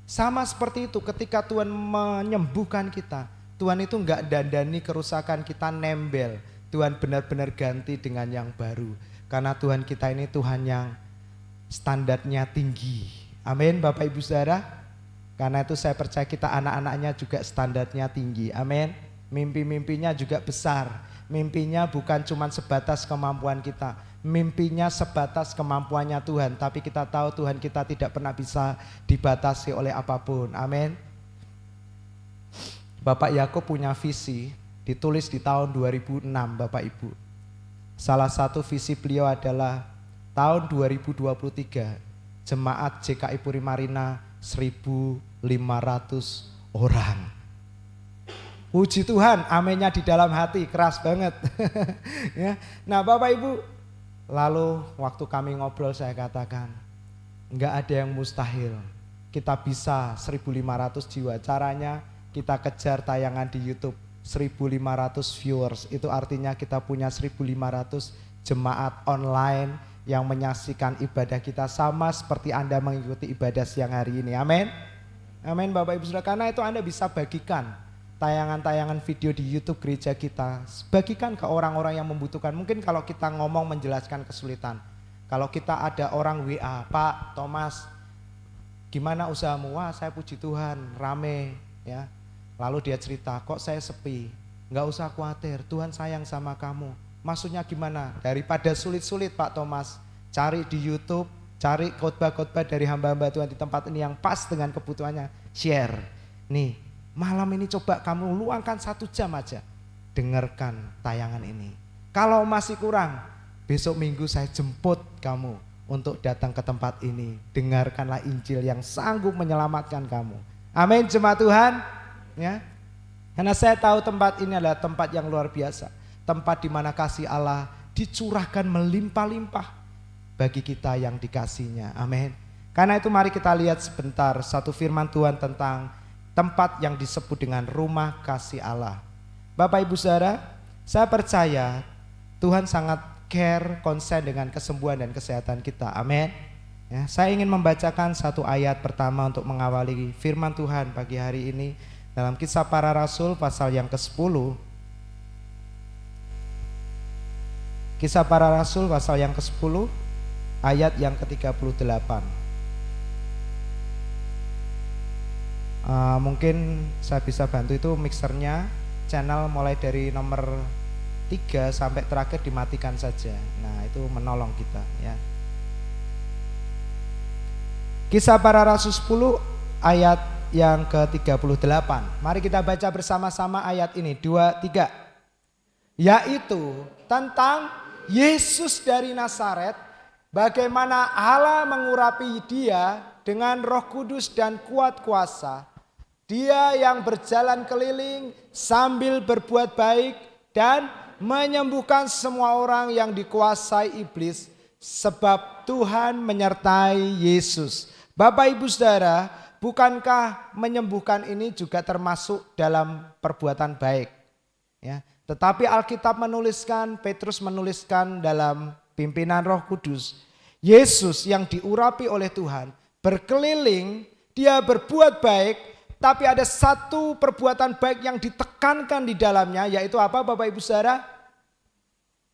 sama seperti itu ketika Tuhan menyembuhkan kita. Tuhan itu enggak dandani kerusakan kita nembel. Tuhan benar-benar ganti dengan yang baru. Karena Tuhan kita ini Tuhan yang standarnya tinggi. Amin Bapak Ibu Saudara. Karena itu saya percaya kita anak-anaknya juga standarnya tinggi. Amin. Mimpi-mimpinya juga besar. Mimpinya bukan cuma sebatas kemampuan kita. Mimpinya sebatas kemampuannya Tuhan. Tapi kita tahu Tuhan kita tidak pernah bisa dibatasi oleh apapun. Amin. Bapak Yakub punya visi, ditulis di tahun 2006 Bapak Ibu. Salah satu visi beliau adalah tahun 2023 jemaat JKI Puri Marina 1.500 orang. Puji Tuhan, aminnya di dalam hati, keras banget. Ya. Nah Bapak Ibu, lalu waktu kami ngobrol saya katakan, enggak ada yang mustahil. Kita bisa 1.500 jiwa. Caranya kita kejar tayangan di YouTube 1.500 viewers. Itu artinya kita punya 1.500 jemaat online yang menyaksikan ibadah kita sama seperti Anda mengikuti ibadah siang hari ini. Amin. Amin Bapak Ibu Saudara. Karena itu Anda bisa bagikan tayangan-tayangan video di YouTube gereja kita, bagikan ke orang-orang yang membutuhkan. Mungkin kalau kita ngomong menjelaskan kesulitan, kalau kita ada orang WA, Pak Thomas, gimana usahamu? Wah saya puji Tuhan, rame ya. Lalu dia cerita, kok saya sepi? Nggak usah khawatir, Tuhan sayang sama kamu. Maksudnya gimana? Daripada sulit-sulit Pak Thomas, cari di YouTube, cari khotbah-khotbah dari hamba-hamba Tuhan di tempat ini yang pas dengan kebutuhannya, share. Nih. Malam ini coba kamu luangkan 1 jam aja. Dengarkan tayangan ini. Kalau masih kurang, besok minggu saya jemput kamu untuk datang ke tempat ini. Dengarkanlah Injil yang sanggup menyelamatkan kamu. Amin jemaat Tuhan. Ya. Karena saya tahu tempat ini adalah tempat yang luar biasa. Tempat di mana kasih Allah dicurahkan melimpah-limpah bagi kita yang dikasihnya. Amin. Karena itu mari kita lihat sebentar satu firman Tuhan tentang tempat yang disebut dengan rumah kasih Allah. Bapak Ibu Saudara, saya percaya Tuhan sangat care, konsen dengan kesembuhan dan kesehatan kita. Amin. Ya, saya ingin membacakan satu ayat pertama untuk mengawali firman Tuhan pagi hari ini dalam Kisah Para Rasul pasal yang ke-10. Kisah Para Rasul pasal yang ke-10 ayat yang ke-38. Mungkin saya bisa bantu itu mixernya, channel mulai dari nomor 3 sampai terakhir dimatikan saja. Nah, itu menolong kita ya. Kisah Para Rasul 10 ayat yang ke-38. Mari kita baca bersama-sama ayat ini. 2, 3. Yaitu tentang Yesus dari Nazaret, bagaimana Allah mengurapi dia dengan Roh Kudus dan kuat kuasa. Dia yang berjalan keliling sambil berbuat baik dan menyembuhkan semua orang yang dikuasai iblis, sebab Tuhan menyertai Yesus. Bapak Ibu Saudara, bukankah menyembuhkan ini juga termasuk dalam perbuatan baik? Ya, tetapi Alkitab menuliskan, Petrus menuliskan dalam pimpinan Roh Kudus, Yesus yang diurapi oleh Tuhan berkeliling, dia berbuat baik, tapi ada satu perbuatan baik yang ditekankan di dalamnya, yaitu apa Bapak Ibu Saudara?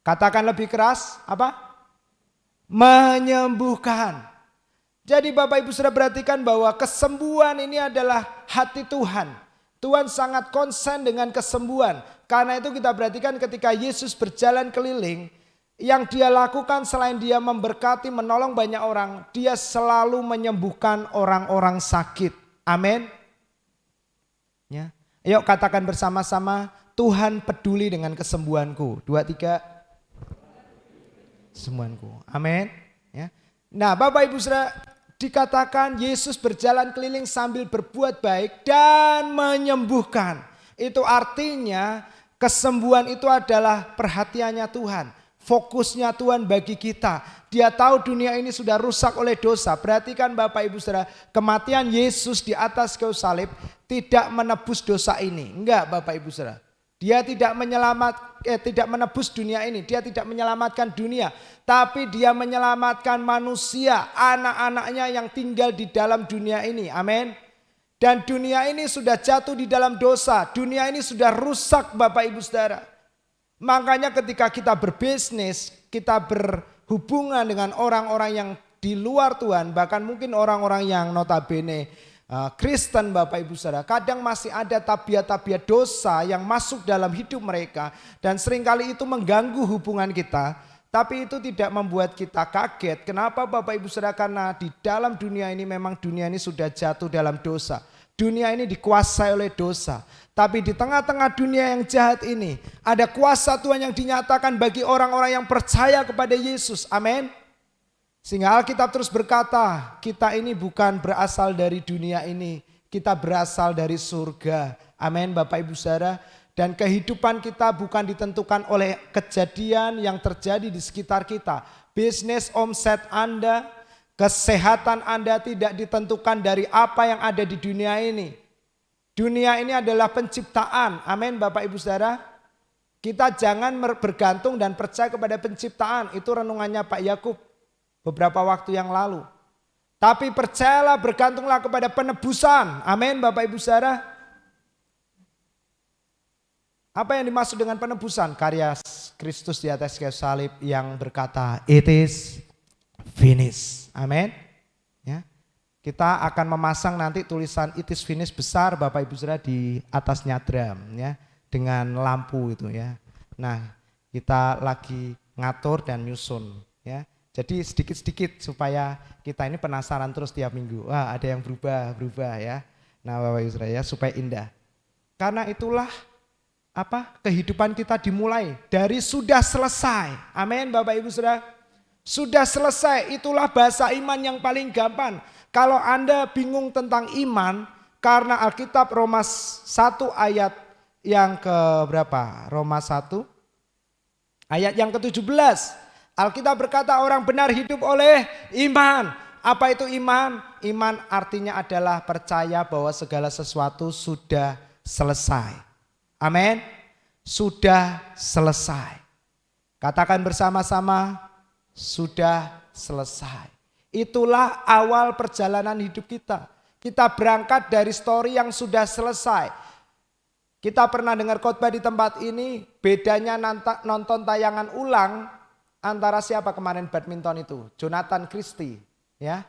Katakan lebih keras, apa? Menyembuhkan. Jadi Bapak Ibu Saudara perhatikan bahwa kesembuhan ini adalah hati Tuhan. Tuhan sangat konsen dengan kesembuhan. Karena itu kita perhatikan ketika Yesus berjalan keliling, yang dia lakukan selain dia memberkati, menolong banyak orang, dia selalu menyembuhkan orang-orang sakit. Amin. Ya. Ayo katakan bersama-sama, Tuhan peduli dengan kesembuhanku. 2, 3. Kesembuhanku. Amin. Ya. Nah, Bapak Ibu Saudara, dikatakan Yesus berjalan keliling sambil berbuat baik dan menyembuhkan. Itu artinya kesembuhan itu adalah perhatiannya Tuhan. Fokusnya Tuhan bagi kita. Dia tahu dunia ini sudah rusak oleh dosa. Perhatikan Bapak Ibu Saudara, kematian Yesus di atas kayu salib tidak menebus dosa ini. Enggak Bapak Ibu Saudara. Dia tidak tidak menebus dunia ini. Dia tidak menyelamatkan dunia. Tapi dia menyelamatkan manusia, anak-anaknya yang tinggal di dalam dunia ini. Amin. Dan dunia ini sudah jatuh di dalam dosa. Dunia ini sudah rusak Bapak Ibu Saudara. Makanya ketika kita berbisnis, kita berhubungan dengan orang-orang yang di luar Tuhan. Bahkan mungkin orang-orang yang notabene Kristen Bapak Ibu Saudara, kadang masih ada tabiat-tabiat dosa yang masuk dalam hidup mereka dan seringkali itu mengganggu hubungan kita. Tapi itu tidak membuat kita kaget. Kenapa Bapak Ibu Saudara? Karena di dalam dunia ini memang dunia ini sudah jatuh dalam dosa. Dunia ini dikuasai oleh dosa. Tapi di tengah-tengah dunia yang jahat ini ada kuasa Tuhan yang dinyatakan bagi orang-orang yang percaya kepada Yesus. Amin. Sehingga Alkitab terus berkata, kita ini bukan berasal dari dunia ini, kita berasal dari surga. Amin Bapak Ibu Saudara. Dan kehidupan kita bukan ditentukan oleh kejadian yang terjadi di sekitar kita. Bisnis omset Anda, kesehatan Anda tidak ditentukan dari apa yang ada di dunia ini. Dunia ini adalah penciptaan. Amin Bapak Ibu Saudara. Kita jangan bergantung dan percaya kepada penciptaan. Itu renungannya Pak Yakub beberapa waktu yang lalu. Tapi percayalah, bergantunglah kepada penebusan. Amin Bapak Ibu Saudara. Apa yang dimaksud dengan penebusan? Karya Kristus di atas kayu salib yang berkata, it is finished. Amin. Ya. Kita akan memasang nanti tulisan it is finished besar Bapak Ibu Saudara di atasnya drum ya, dengan lampu itu ya. Nah, kita lagi ngatur dan nyusun ya. Jadi sedikit-sedikit supaya kita ini penasaran terus tiap minggu. Wah, ada yang berubah ya. Nah, Bapak Ibu Saudara ya, supaya indah. Karena itulah kehidupan kita dimulai dari sudah selesai. Amin Bapak Ibu Saudara. Sudah selesai, itulah bahasa iman yang paling gampang. Kalau Anda bingung tentang iman, karena Alkitab Roma 1 ayat yang ke berapa? Roma 1 ayat yang ke-17. Alkitab berkata orang benar hidup oleh iman. Apa itu iman? Iman artinya adalah percaya bahwa segala sesuatu sudah selesai. Amin. Sudah selesai. Katakan bersama-sama, sudah selesai. Itulah awal perjalanan hidup kita. Kita berangkat dari story yang sudah selesai. Kita pernah dengar khotbah di tempat ini, bedanya nonton tayangan ulang antara siapa kemarin badminton itu? Jonathan Christie, ya,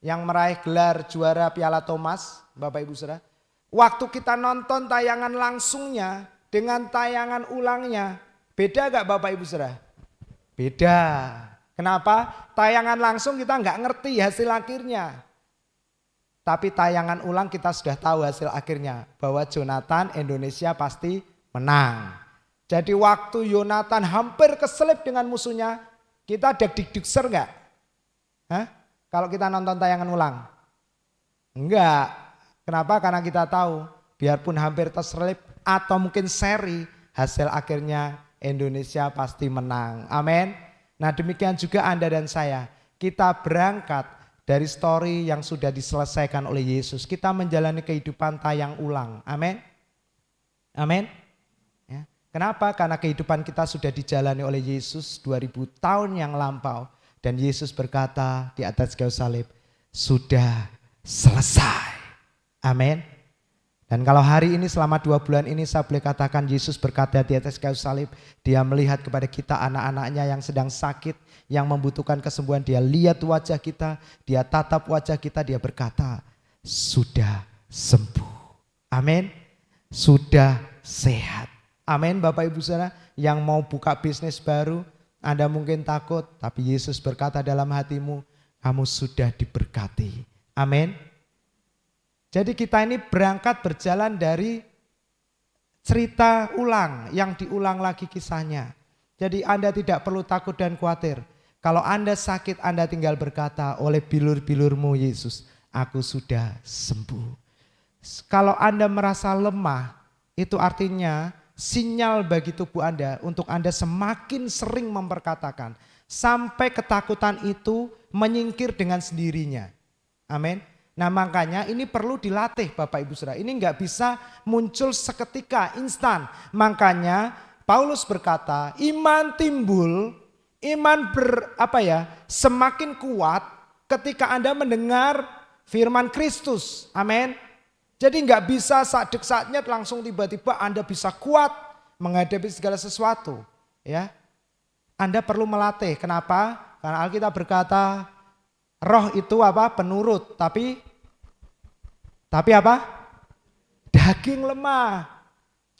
yang meraih gelar juara Piala Thomas, Bapak Ibu Saudara. Waktu kita nonton tayangan langsungnya dengan tayangan ulangnya, beda gak Bapak Ibu Saudara? Beda. Kenapa? Tayangan langsung kita nggak ngerti hasil akhirnya. Tapi tayangan ulang kita sudah tahu hasil akhirnya. Bahwa Jonathan Indonesia pasti menang. Jadi waktu Jonathan hampir keselip dengan musuhnya, kita deg-deg-degser nggak? Hah? Kalau kita nonton tayangan ulang? Enggak. Kenapa? Karena kita tahu biarpun hampir terselip atau mungkin seri, hasil akhirnya Indonesia pasti menang. Amin. Nah demikian juga Anda dan saya. Kita berangkat dari story yang sudah diselesaikan oleh Yesus. Kita menjalani kehidupan tayang ulang. Amin. Amin. Ya. Kenapa? Karena kehidupan kita sudah dijalani oleh Yesus 2000 tahun yang lampau. Dan Yesus berkata di atas kayu salib, sudah selesai. Amin. Dan kalau hari ini selama 2 bulan ini saya boleh katakan Yesus berkata di atas kayu salib. Dia melihat kepada kita anak-anaknya yang sedang sakit, yang membutuhkan kesembuhan. Dia lihat wajah kita, dia tatap wajah kita, dia berkata sudah sembuh. Amin. Sudah sehat. Amin Bapak Ibu Saudara. Yang mau buka bisnis baru, Anda mungkin takut. Tapi Yesus berkata dalam hatimu, kamu sudah diberkati. Amin. Jadi kita ini berangkat berjalan dari cerita ulang yang diulang lagi kisahnya. Jadi Anda tidak perlu takut dan khawatir. Kalau Anda sakit Anda tinggal berkata oleh bilur-bilurmu Yesus, aku sudah sembuh. Kalau Anda merasa lemah itu artinya sinyal bagi tubuh Anda untuk Anda semakin sering memperkatakan. Sampai ketakutan itu menyingkir dengan sendirinya. Amin. Nah makanya ini perlu dilatih Bapak Ibu Saudara. Ini nggak bisa muncul seketika instan. Makanya Paulus berkata iman timbul, semakin kuat ketika Anda mendengar firman Kristus. Amin. Jadi nggak bisa saat saatnya langsung tiba-tiba Anda bisa kuat menghadapi segala sesuatu. Ya, Anda perlu melatih. Kenapa? Karena Alkitab berkata roh itu penurut, tapi apa? Daging lemah.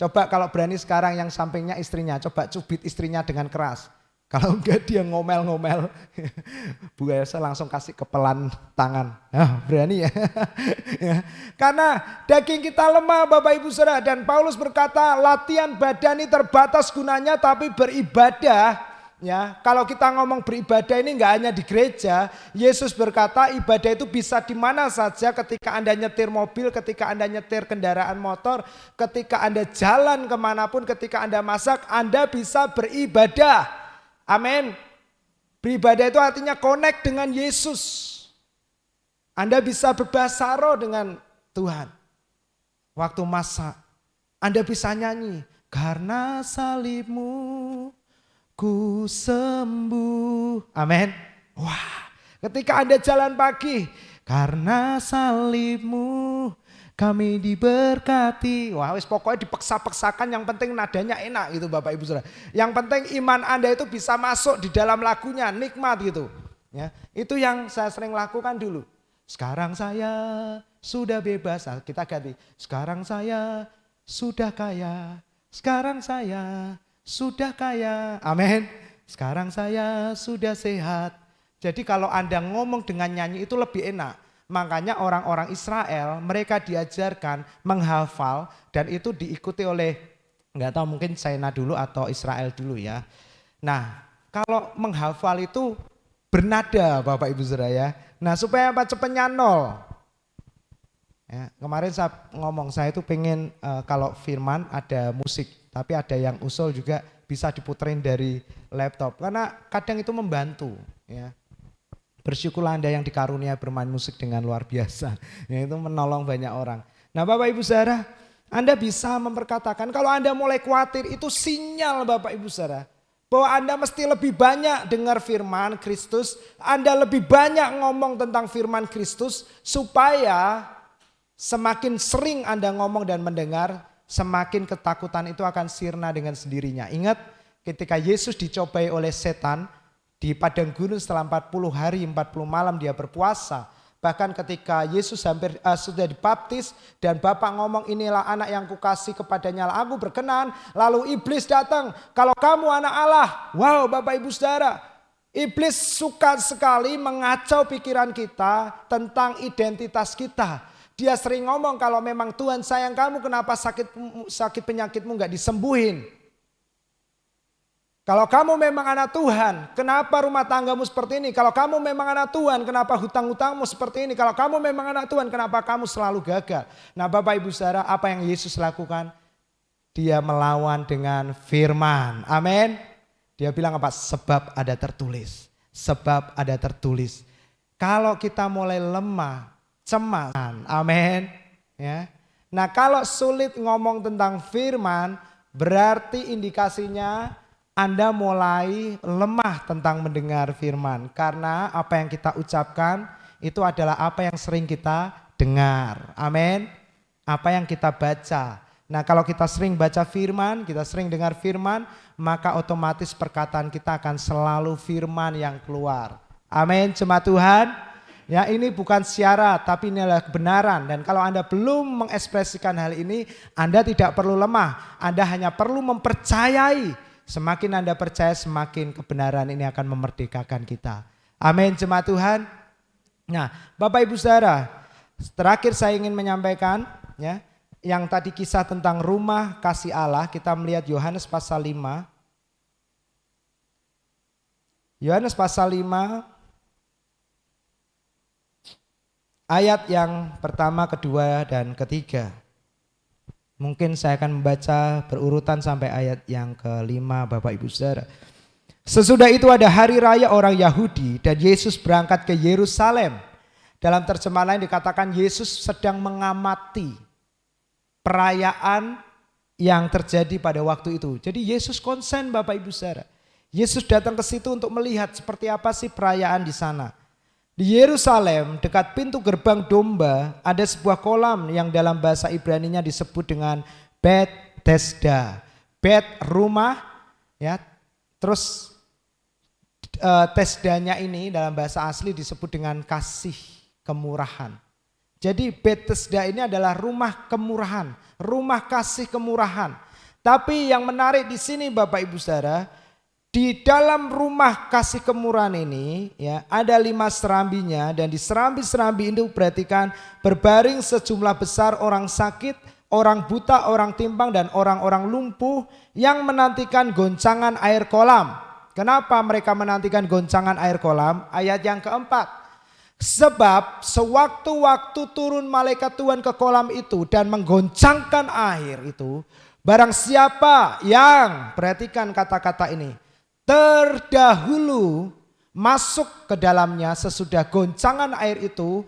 Coba kalau berani sekarang yang sampingnya istrinya, coba cubit istrinya dengan keras. Kalau enggak dia ngomel-ngomel, Bu Elsa langsung kasih kepelan tangan. Berani ya. Karena daging kita lemah Bapak Ibu Saudara. Dan Paulus berkata latihan badan ini terbatas gunanya tapi beribadah. Ya, kalau kita ngomong beribadah ini enggak hanya di gereja. Yesus berkata ibadah itu bisa di mana saja, ketika Anda nyetir mobil, ketika Anda nyetir kendaraan motor, ketika Anda jalan kemanapun, ketika Anda masak, Anda bisa beribadah. Amin. Beribadah itu artinya connect dengan Yesus. Anda bisa berbahasa roh dengan Tuhan. Waktu masak, Anda bisa nyanyi, karena salibmu ku sembuh. Amin. Wah, ketika Anda jalan pagi, karena salibmu kami diberkati. Wah, wis pokoknya dipeksa-peksakan, yang penting nadanya enak gitu Bapak Ibu Saudara. Yang penting iman Anda itu bisa masuk di dalam lagunya, nikmat gitu. Ya, itu yang saya sering lakukan dulu. Sekarang saya sudah bebas, kita ganti. Sekarang saya sudah kaya. Sekarang saya sudah kaya. Amin. Sekarang saya sudah sehat. Jadi kalau Anda ngomong dengan nyanyi itu lebih enak. Makanya orang-orang Israel mereka diajarkan menghafal dan itu diikuti oleh, nggak tahu mungkin China dulu atau Israel dulu ya. Nah kalau menghafal itu bernada Bapak Ibu Saudara ya. Nah supaya cepatnya nol. Ya, kemarin saya ngomong saya itu pengen kalau firman ada musik. Tapi ada yang usul juga bisa diputerin dari laptop. Karena kadang itu membantu. Ya. Bersyukurlah Anda yang dikarunia bermain musik dengan luar biasa. Ya, itu menolong banyak orang. Nah Bapak Ibu Saudara, Anda bisa memperkatakan kalau Anda mulai khawatir itu sinyal Bapak Ibu Saudara. Bahwa Anda mesti lebih banyak dengar firman Kristus, Anda lebih banyak ngomong tentang firman Kristus, supaya semakin sering Anda ngomong dan mendengar, semakin ketakutan itu akan sirna dengan sendirinya. Ingat ketika Yesus dicobai oleh setan di padang gurun setelah 40 hari 40 malam dia berpuasa. Bahkan ketika Yesus hampir sudah dibaptis dan Bapa ngomong, inilah anak yang kukasih, kepadanya lah aku berkenan. Lalu iblis datang, kalau kamu anak Allah. Wow, Bapak Ibu Saudara, iblis suka sekali mengacau pikiran kita tentang identitas kita. Dia sering ngomong, kalau memang Tuhan sayang kamu, kenapa sakit penyakitmu gak disembuhin? Kalau kamu memang anak Tuhan, kenapa rumah tanggamu seperti ini? Kalau kamu memang anak Tuhan, kenapa hutang-hutangmu seperti ini? Kalau kamu memang anak Tuhan, kenapa kamu selalu gagal? Nah, Bapak Ibu Saudara, apa yang Yesus lakukan? Dia melawan dengan firman. Amin. Dia bilang apa? Sebab ada tertulis. Sebab ada tertulis. Kalau kita mulai lemah, cemas. Amin. Ya. Nah, kalau sulit ngomong tentang firman, berarti indikasinya Anda mulai lemah tentang mendengar firman. Karena apa yang kita ucapkan itu adalah apa yang sering kita dengar. Amin. Apa yang kita baca. Nah, kalau kita sering baca firman, kita sering dengar firman, maka otomatis perkataan kita akan selalu firman yang keluar. Amin, jemaat Tuhan. Ya, ini bukan syarat, tapi ini adalah kebenaran. Dan kalau Anda belum mengekspresikan hal ini, Anda tidak perlu lemah. Anda hanya perlu mempercayai. Semakin Anda percaya, semakin kebenaran ini akan memerdekakan kita. Amin, jemaat Tuhan. Nah, Bapak Ibu Saudara, terakhir saya ingin menyampaikan ya, yang tadi kisah tentang rumah kasih Allah, kita melihat Yohanes pasal 5. Yohanes pasal 5 ayat yang pertama, kedua, dan ketiga. Mungkin saya akan membaca berurutan sampai ayat yang kelima, Bapak Ibu Saudara. Sesudah itu ada hari raya orang Yahudi dan Yesus berangkat ke Yerusalem. Dalam terjemahan lain dikatakan Yesus sedang mengamati perayaan yang terjadi pada waktu itu. Jadi Yesus konsen, Bapak Ibu Saudara. Yesus datang ke situ untuk melihat seperti apa sih perayaan di sana. Di Yerusalem dekat pintu gerbang domba ada sebuah kolam yang dalam bahasa Ibrani-nya disebut dengan Bethesda. Bet rumah ya. Terus Tesdanya ini dalam bahasa asli disebut dengan kasih kemurahan. Jadi Bethesda ini adalah rumah kemurahan, rumah kasih kemurahan. Tapi yang menarik di sini Bapak Ibu Saudara, di dalam rumah kasih kemurahan ini ya ada 5 serambinya, dan di serambi-serambi itu perhatikan berbaring sejumlah besar orang sakit, orang buta, orang timpang, dan orang-orang lumpuh yang menantikan goncangan air kolam. Kenapa mereka menantikan goncangan air kolam? Ayat yang keempat. Sebab sewaktu-waktu turun malaikat Tuhan ke kolam itu dan menggoncangkan air itu, barang siapa yang, perhatikan kata-kata ini, terdahulu masuk ke dalamnya sesudah goncangan air itu,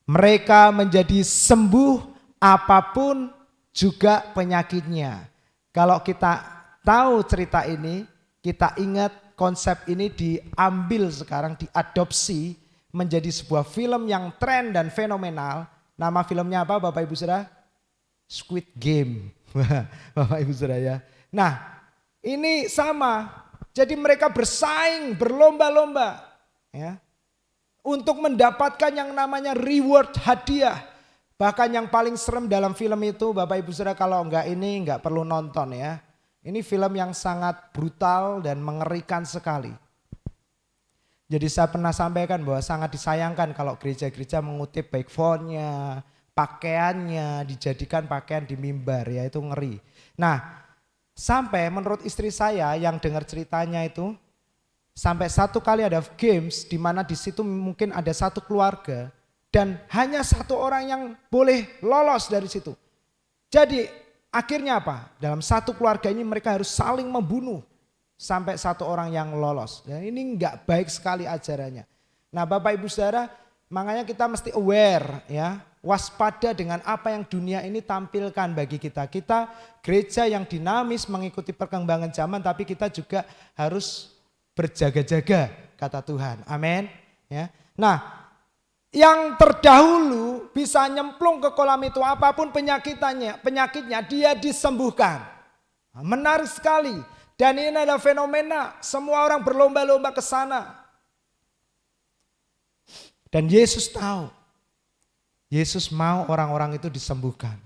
mereka menjadi sembuh apapun juga penyakitnya. Kalau kita tahu cerita ini, kita ingat konsep ini diambil sekarang, diadopsi menjadi sebuah film yang tren dan fenomenal. Nama filmnya apa Bapak Ibu Saudara? Squid Game. Bapak Ibu Saudara ya. Nah, ini sama. Jadi mereka bersaing, berlomba-lomba ya, untuk mendapatkan yang namanya reward, hadiah. Bahkan yang paling serem dalam film itu Bapak Ibu Saudara, kalau enggak ini enggak perlu nonton ya. Ini film yang sangat brutal dan mengerikan sekali. Jadi saya pernah sampaikan bahwa sangat disayangkan kalau gereja-gereja mengutip baik fontnya, pakaiannya, dijadikan pakaian di mimbar, ya itu ngeri. Nah, sampai menurut istri saya yang dengar ceritanya itu, sampai satu kali ada games di mana di situ mungkin ada satu keluarga dan hanya satu orang yang boleh lolos dari situ. Jadi akhirnya apa? Dalam satu keluarga ini mereka harus saling membunuh sampai satu orang yang lolos. Dan ini enggak baik sekali ajarannya. Nah Bapak Ibu Saudara, makanya kita mesti aware ya. waspada dengan apa yang dunia ini tampilkan bagi kita. Kita gereja yang dinamis mengikuti perkembangan zaman, tapi kita juga harus berjaga-jaga, kata Tuhan. Amin. Ya. Nah, yang terdahulu bisa nyemplung ke kolam itu, apapun penyakitnya dia disembuhkan. Nah, menarik sekali. Dan ini adalah fenomena, semua orang berlomba-lomba ke sana. Dan Yesus tahu, Yesus mau orang-orang itu disembuhkan.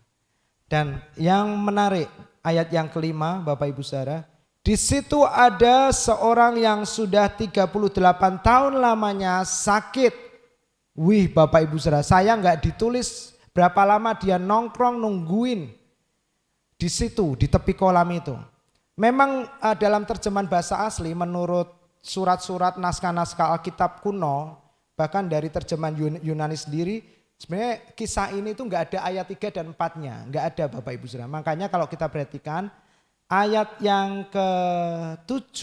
Dan yang menarik, ayat yang kelima, Bapak Ibu Saudara, di situ ada seorang yang sudah 38 tahun lamanya sakit. Wih Bapak Ibu Saudara, saya nggak ditulis berapa lama dia nongkrong nungguin di situ, di tepi kolam itu. Memang dalam terjemahan bahasa asli menurut surat-surat naskah-naskah Alkitab kuno, bahkan dari terjemahan Yunani sendiri, sebenarnya kisah ini tuh nggak ada ayat 3 dan 4-nya, nggak ada Bapak Ibu Saudara. Makanya kalau kita perhatikan ayat yang ke-7,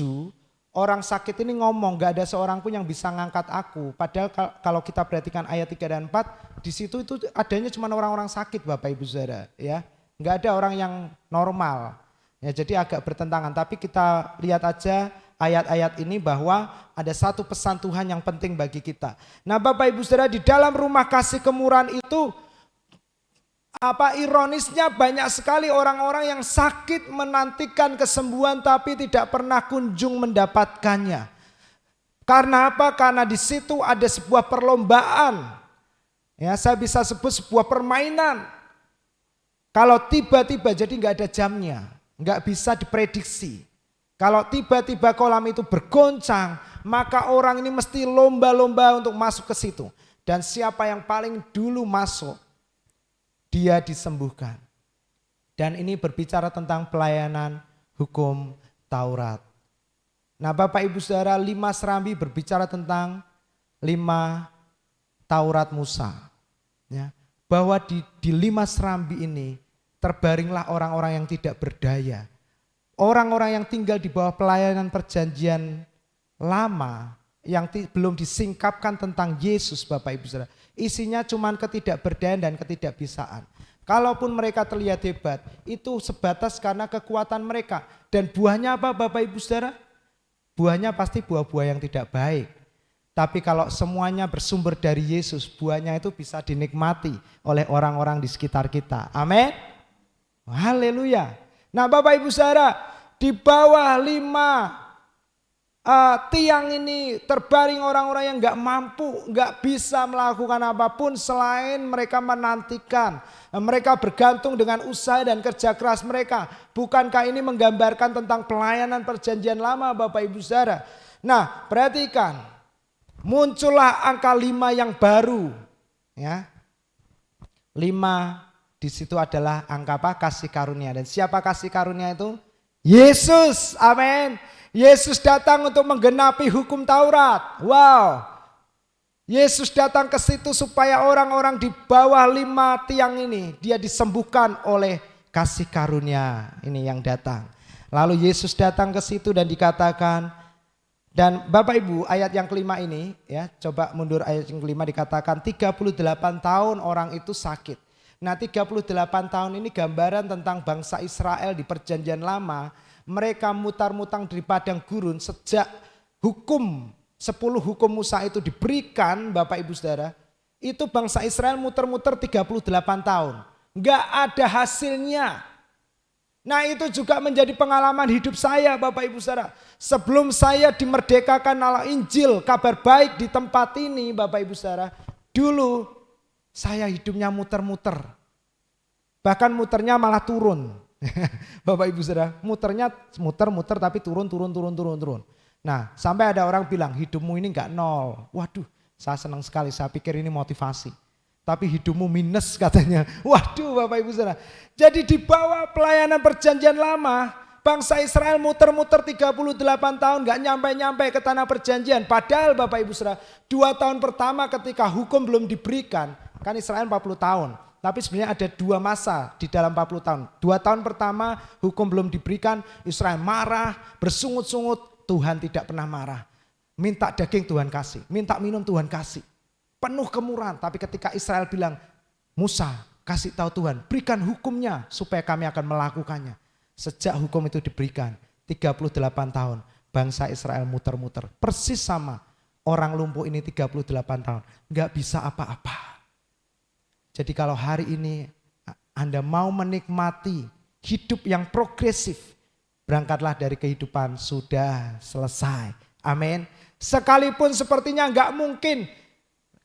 orang sakit ini ngomong, gak ada seorang pun yang bisa ngangkat aku. Padahal kalau kita perhatikan ayat 3 dan 4, di situ itu adanya cuma orang-orang sakit Bapak Ibu Saudara. Ya. Gak ada orang yang normal. Ya, jadi agak bertentangan. Tapi kita lihat aja ayat-ayat ini bahwa ada satu pesan Tuhan yang penting bagi kita. Nah Bapak Ibu Saudara, di dalam rumah kasih kemurahan itu, apa ironisnya banyak sekali orang-orang yang sakit menantikan kesembuhan tapi tidak pernah kunjung mendapatkannya. Karena apa? Karena di situ ada sebuah perlombaan. Ya, saya bisa sebut sebuah permainan. Kalau tiba-tiba jadi nggak ada jamnya, nggak bisa diprediksi. Kalau tiba-tiba kolam itu bergoncang, maka orang ini mesti lomba-lomba untuk masuk ke situ. Dan siapa yang paling dulu masuk, dia disembuhkan. Dan ini berbicara tentang pelayanan hukum Taurat. Nah Bapak Ibu Saudara, 5 serambi berbicara tentang 5 Taurat Musa. Ya, bahwa di 5 serambi ini terbaringlah orang-orang yang tidak berdaya. Orang-orang yang tinggal di bawah pelayanan perjanjian lama yang belum disingkapkan tentang Yesus Bapak Ibu Saudara. Isinya cuma ketidakberdayaan dan ketidakbisaan. Kalaupun mereka terlihat hebat, itu sebatas karena kekuatan mereka. Dan buahnya apa Bapak Ibu Saudara? Buahnya pasti buah-buah yang tidak baik. Tapi kalau semuanya bersumber dari Yesus, buahnya itu bisa dinikmati oleh orang-orang di sekitar kita. Amin. Haleluya. Nah Bapak Ibu Saudara, di bawah 5 tiang ini terbaring orang-orang yang gak mampu, gak bisa melakukan apapun selain mereka menantikan. Mereka bergantung dengan usaha dan kerja keras mereka. Bukankah ini menggambarkan tentang pelayanan perjanjian lama Bapak Ibu Saudara? Nah perhatikan, muncullah angka 5 yang baru. Ya, 5 di situ adalah angka apa? Kasih karunia. Dan siapa kasih karunia itu? Yesus, amin. Yesus datang untuk menggenapi hukum Taurat. Wow. Yesus datang ke situ supaya orang-orang di bawah 5 tiang ini dia disembuhkan oleh kasih karunia ini yang datang. Lalu Yesus datang ke situ dan dikatakan, dan Bapak Ibu ayat yang kelima ini ya, coba mundur ayat yang kelima, dikatakan 38 tahun orang itu sakit. Nah 38 tahun ini gambaran tentang bangsa Israel di perjanjian lama. Mereka mutar-mutang dari padang gurun sejak hukum 10 hukum Musa itu diberikan Bapak Ibu Saudara. Itu bangsa Israel muter-muter 38 tahun. Enggak ada hasilnya. Nah itu juga menjadi pengalaman hidup saya Bapak Ibu Saudara. Sebelum saya dimerdekakan oleh Injil, kabar baik di tempat ini Bapak Ibu Saudara. Dulu saya hidupnya muter-muter. Bahkan muternya malah turun. Bapak Ibu Saudara, muternya muter-muter tapi turun. Nah sampai ada orang bilang hidupmu ini enggak nol. Waduh saya senang sekali, saya pikir ini motivasi. Tapi hidupmu minus katanya. Waduh Bapak Ibu Saudara. Jadi di bawah pelayanan perjanjian lama, bangsa Israel muter-muter 38 tahun gak nyampe-nyampe ke tanah perjanjian. Padahal Bapak Ibu Saudara, 2 tahun pertama ketika hukum belum diberikan, kan Israel 40 tahun. Tapi sebenarnya ada 2 masa di dalam 40 tahun. 2 tahun pertama hukum belum diberikan, Israel marah, bersungut-sungut, Tuhan tidak pernah marah. Minta daging Tuhan kasih, minta minum Tuhan kasih. Penuh kemurahan, tapi ketika Israel bilang Musa, kasih tahu Tuhan, berikan hukumnya supaya kami akan melakukannya. Sejak hukum itu diberikan, 38 tahun bangsa Israel muter-muter. Persis sama orang lumpuh ini 38 tahun, nggak bisa apa-apa. Jadi kalau hari ini Anda mau menikmati hidup yang progresif, berangkatlah dari kehidupan sudah selesai. Amin. Sekalipun sepertinya nggak mungkin.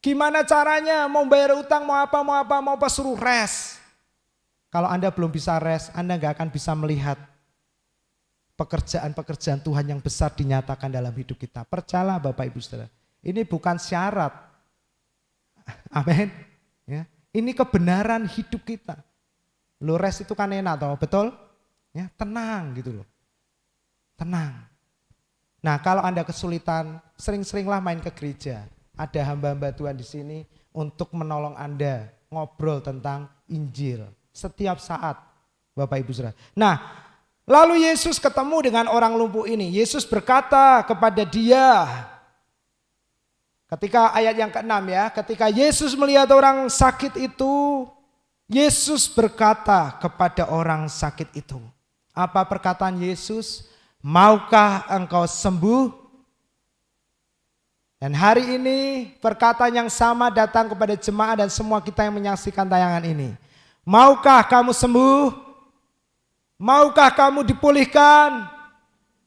Gimana caranya mau bayar utang, mau apa, suruh rest. Kalau Anda belum bisa rest, Anda nggak akan bisa melihat pekerjaan-pekerjaan Tuhan yang besar dinyatakan dalam hidup kita. Percayalah Bapak Ibu Saudara, ini bukan syarat. Amin. Ya. Ini kebenaran hidup kita. Lo rest itu kan enak toh, betul? Ya, tenang gitu loh. Tenang. Nah, kalau Anda kesulitan, sering-seringlah main ke gereja. Ada hamba-hamba Tuhan di sini untuk menolong Anda ngobrol tentang Injil setiap saat, Bapak Ibu Saudara. Nah, lalu Yesus ketemu dengan orang lumpuh ini. Yesus berkata kepada dia, ketika ayat yang ke-6 ya, ketika Yesus melihat orang sakit itu, Yesus berkata kepada orang sakit itu. Apa perkataan Yesus? Maukah engkau sembuh? Dan hari ini perkataan yang sama datang kepada jemaat dan semua kita yang menyaksikan tayangan ini. Maukah kamu sembuh? Maukah kamu dipulihkan?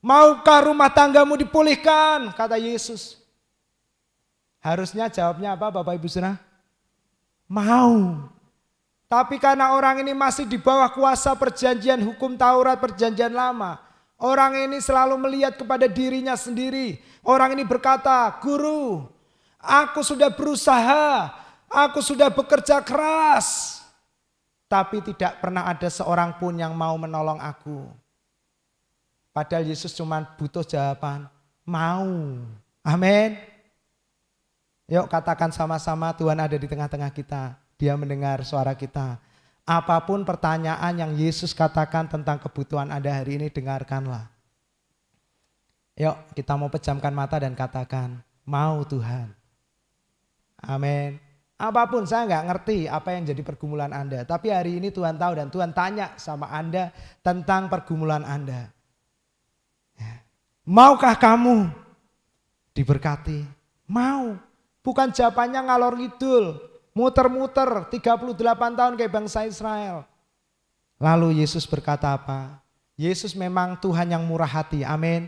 Maukah rumah tanggamu dipulihkan? Kata Yesus. Harusnya jawabnya apa Bapak Ibu Saudara? Mau. Tapi karena orang ini masih di bawah kuasa perjanjian hukum Taurat perjanjian lama. Orang ini selalu melihat kepada dirinya sendiri. Orang ini berkata, Guru, aku sudah berusaha, aku sudah bekerja keras. Tapi tidak pernah ada seorang pun yang mau menolong aku. Padahal Yesus cuma butuh jawaban, mau. Amin. Yuk katakan sama-sama, Tuhan ada di tengah-tengah kita. Dia mendengar suara kita. Apapun pertanyaan yang Yesus katakan tentang kebutuhan Anda hari ini, dengarkanlah. Yuk kita mau pejamkan mata dan katakan, mau Tuhan. Amin. Apapun, saya nggak ngerti apa yang jadi pergumulan Anda. Tapi hari ini Tuhan tahu dan Tuhan tanya sama Anda tentang pergumulan Anda. Maukah kamu diberkati? Mau. Bukan jawabannya ngalor ngidul, muter-muter 38 tahun kayak bangsa Israel. Lalu Yesus berkata apa? Yesus memang Tuhan yang murah hati, amin.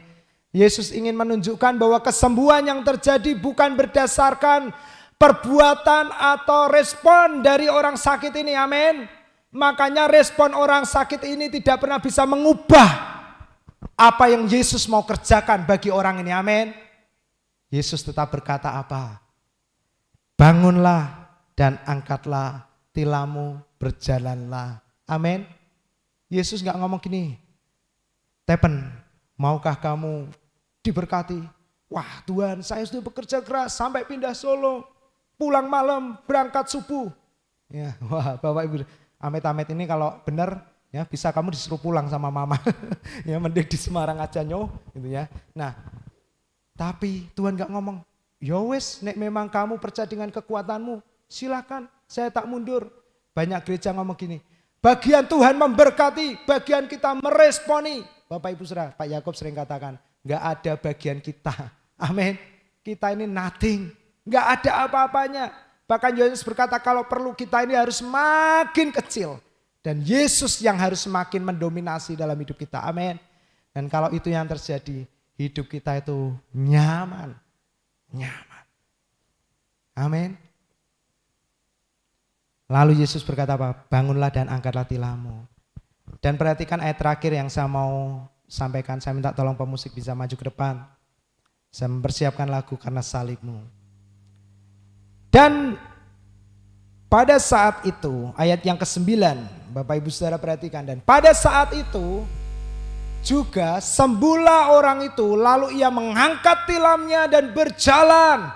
Yesus ingin menunjukkan bahwa kesembuhan yang terjadi bukan berdasarkan perbuatan atau respon dari orang sakit ini, amin. Makanya respon orang sakit ini tidak pernah bisa mengubah apa yang Yesus mau kerjakan bagi orang ini, amin. Yesus tetap berkata apa? Bangunlah dan angkatlah tilammu, berjalanlah. Amin. Yesus gak ngomong gini, Tepen, maukah kamu diberkati? Wah Tuhan, saya sudah bekerja keras sampai pindah Solo, pulang malam, berangkat subuh. Ya, wah Bapak Ibu, amit-amit ini kalau benar ya bisa kamu disuruh pulang sama mama. Ya mending di Semarang aja nyoh gitu ya. Nah, tapi Tuhan gak ngomong, ya wes nek memang kamu percaya dengan kekuatanmu, silakan, saya tak mundur. Banyak gereja ngomong gini, bagian Tuhan memberkati, bagian kita meresponi. Bapak Ibu Saudara, Pak Yakub sering katakan, gak ada bagian kita. Amin. Kita ini nothing, gak ada apa-apanya. Bahkan Yohanes berkata kalau perlu kita ini harus makin kecil. Dan Yesus yang harus semakin mendominasi dalam hidup kita. Amin. Dan kalau itu yang terjadi, hidup kita itu nyaman. Nyaman. Amin. Lalu Yesus berkata apa? Bangunlah dan angkatlah tilammu. Dan perhatikan ayat terakhir yang saya mau sampaikan. Saya minta tolong pemusik bisa maju ke depan. Saya mempersiapkan lagu karena salibmu. Dan pada saat itu, ayat yang ke-9, Bapak Ibu Saudara perhatikan. Dan pada saat itu juga sembuhlah orang itu, lalu ia mengangkat tilamnya dan berjalan.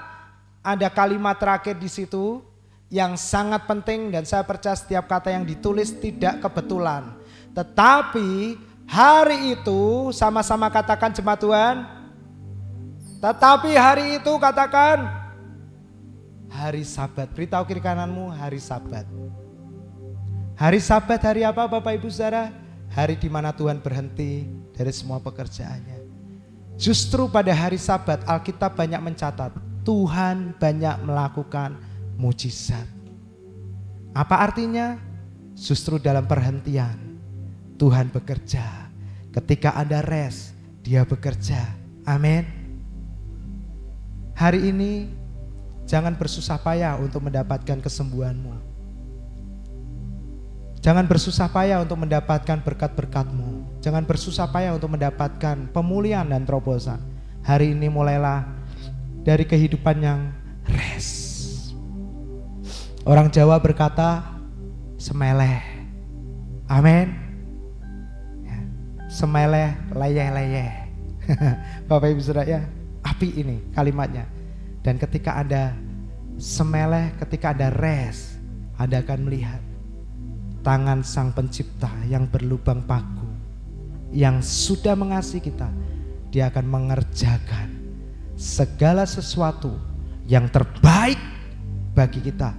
Ada kalimat terakhir di situ yang sangat penting dan saya percaya setiap kata yang ditulis tidak kebetulan. Tetapi hari itu, sama-sama katakan jemaat Tuhan. Tetapi hari itu katakan hari Sabat. Beritahu kiri kananmu hari Sabat. Hari Sabat hari apa Bapak Ibu Saudara? Hari di mana Tuhan berhenti dari semua pekerjaannya. Justru pada hari Sabat Alkitab banyak mencatat Tuhan banyak melakukan mujizat. Apa artinya? Justru dalam perhentian Tuhan bekerja. Ketika Anda rest, Dia bekerja. Amin. Hari ini jangan bersusah payah untuk mendapatkan kesembuhanmu. Jangan bersusah payah untuk mendapatkan berkat-berkatmu. Jangan bersusah payah untuk mendapatkan pemulihan dan terobosan. Hari ini mulailah dari kehidupan yang rest. Orang Jawa berkata semeleh. Amin. Ya, semeleh leyeh-leyeh. Bapak Ibu Saudara ya, api ini kalimatnya. Dan ketika Anda semeleh, ketika Anda rest, Anda akan melihat tangan Sang Pencipta yang berlubang paku, yang sudah mengasihi kita. Dia akan mengerjakan segala sesuatu yang terbaik bagi kita,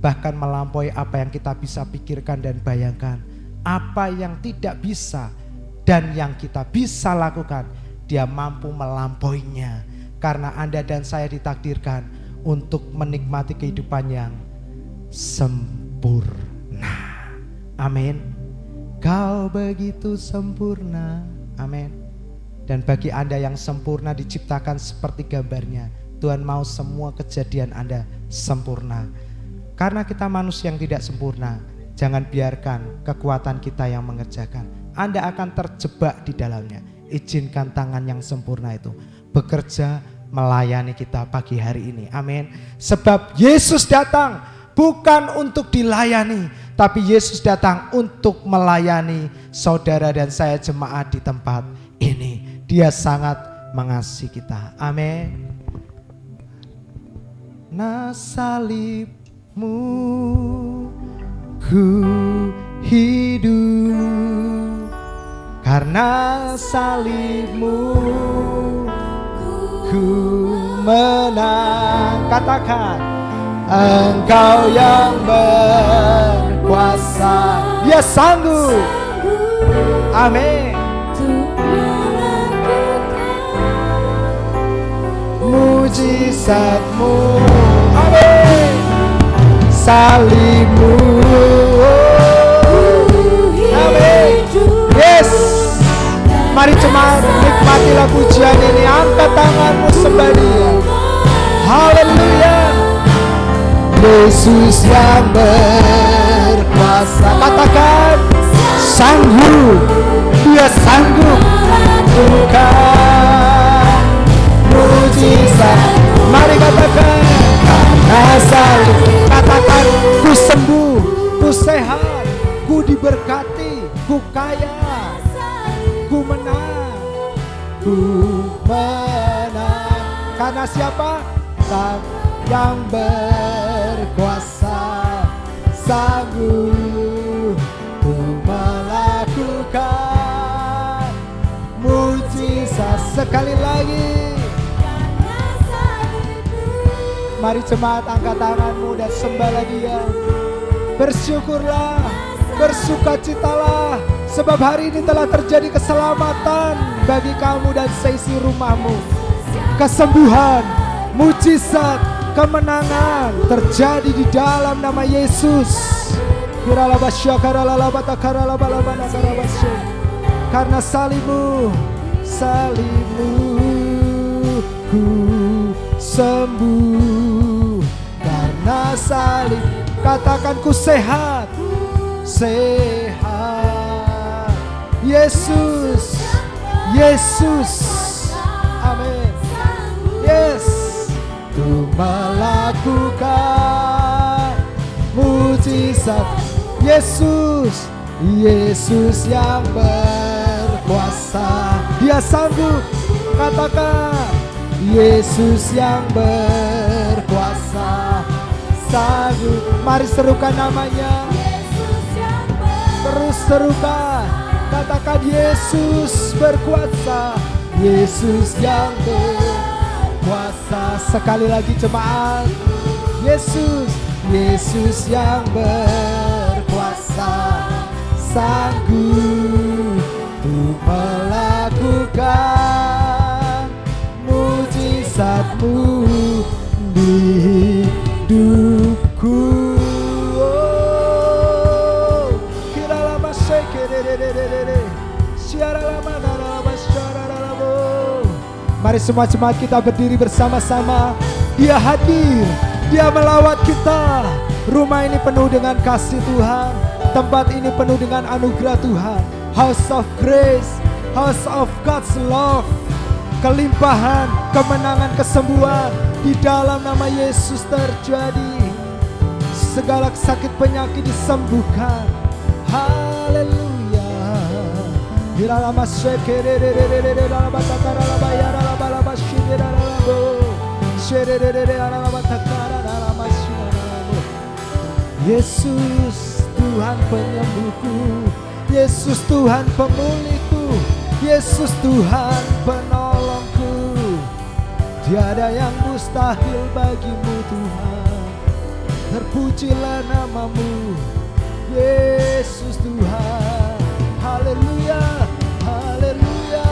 bahkan melampaui apa yang kita bisa pikirkan dan bayangkan. Apa yang tidak bisa dan yang kita bisa lakukan, Dia mampu melampauinya. Karena Anda dan saya ditakdirkan untuk menikmati kehidupan yang sempurna. Amin. Kau begitu sempurna. Amin. Dan bagi Anda yang sempurna diciptakan seperti gambarnya, Tuhan mau semua kejadian Anda sempurna. Karena kita manusia yang tidak sempurna, jangan biarkan kekuatan kita yang mengerjakan. Anda akan terjebak di dalamnya. Izinkan tangan yang sempurna itu bekerja melayani kita pagi hari ini. Amin. Sebab Yesus datang bukan untuk dilayani, tapi Yesus datang untuk melayani saudara dan saya jemaat di tempat ini. Dia sangat mengasihi kita. Amin. Nah salibmu ku hidup, karena salibmu ku menang. Katakan, Engkau yang berkuasa, Dia sanggup. Amin. Mujizatmu, amin. Salibmu, amin. Yes. Mari jemaat nikmatilah pujian ini. Angkat tanganmu sembah Dia. Haleluya. Yesus yang berkuasa. Katakan, sanggup. Dia sanggup bukan mujizat. Mari katakan, karena salib. Katakan, ku sembuh, ku sehat, ku diberkati, ku kaya, ku menang, ku menang. Karena siapa? Sang yang berkuasa, sanggup untuk melakukan mujizat. Sekali lagi, mari jemaat angkat tanganmu dan sembahlah Dia. Bersyukurlah, bersukacitalah, sebab hari ini telah terjadi keselamatan bagi kamu dan seisi rumahmu. Kesembuhan, mujizat, kemenangan terjadi di dalam nama Yesus. Karena salibmu, salibmu ku sembuh. Karena salib, katakan ku sehat, sehat. Yesus, Yesus, amin. Yes, ku melakukan mujizat. Yesus, Yesus yang berkuasa. Dia sanggup. Katakan, Yesus yang berkuasa, sanggup. Mari serukan namanya. Terus serukan. Katakan, Yesus berkuasa, Yesus yang berkuasa. Sekali lagi jemaat. Yesus, Yesus yang berkuasa. berkuasa, sanggup untuk melakukan mujizat-Mu di hidupku. Oh, kira lama sekedere, siara lama lama siara lama. Mari semua jemaat kita berdiri bersama-sama. Dia hadir, Dia melawat kita. Rumah ini penuh dengan kasih Tuhan. Tempat ini penuh dengan anugerah Tuhan. House of grace, house of God's love. Kelimpahan, kemenangan, kesembuhan di dalam nama Yesus terjadi. Segala sakit penyakit disembuhkan. Haleluya. Hiralama sekerere lama takara lama yara lama lama shira lama. Sherere lama takara lama shira lama. Yesus Tuhan penyembuhku, Yesus Tuhan pemulihku, Yesus Tuhan penolongku. Tiada yang mustahil bagimu Tuhan. Terpujilah namamu Yesus Tuhan. Haleluya, haleluya,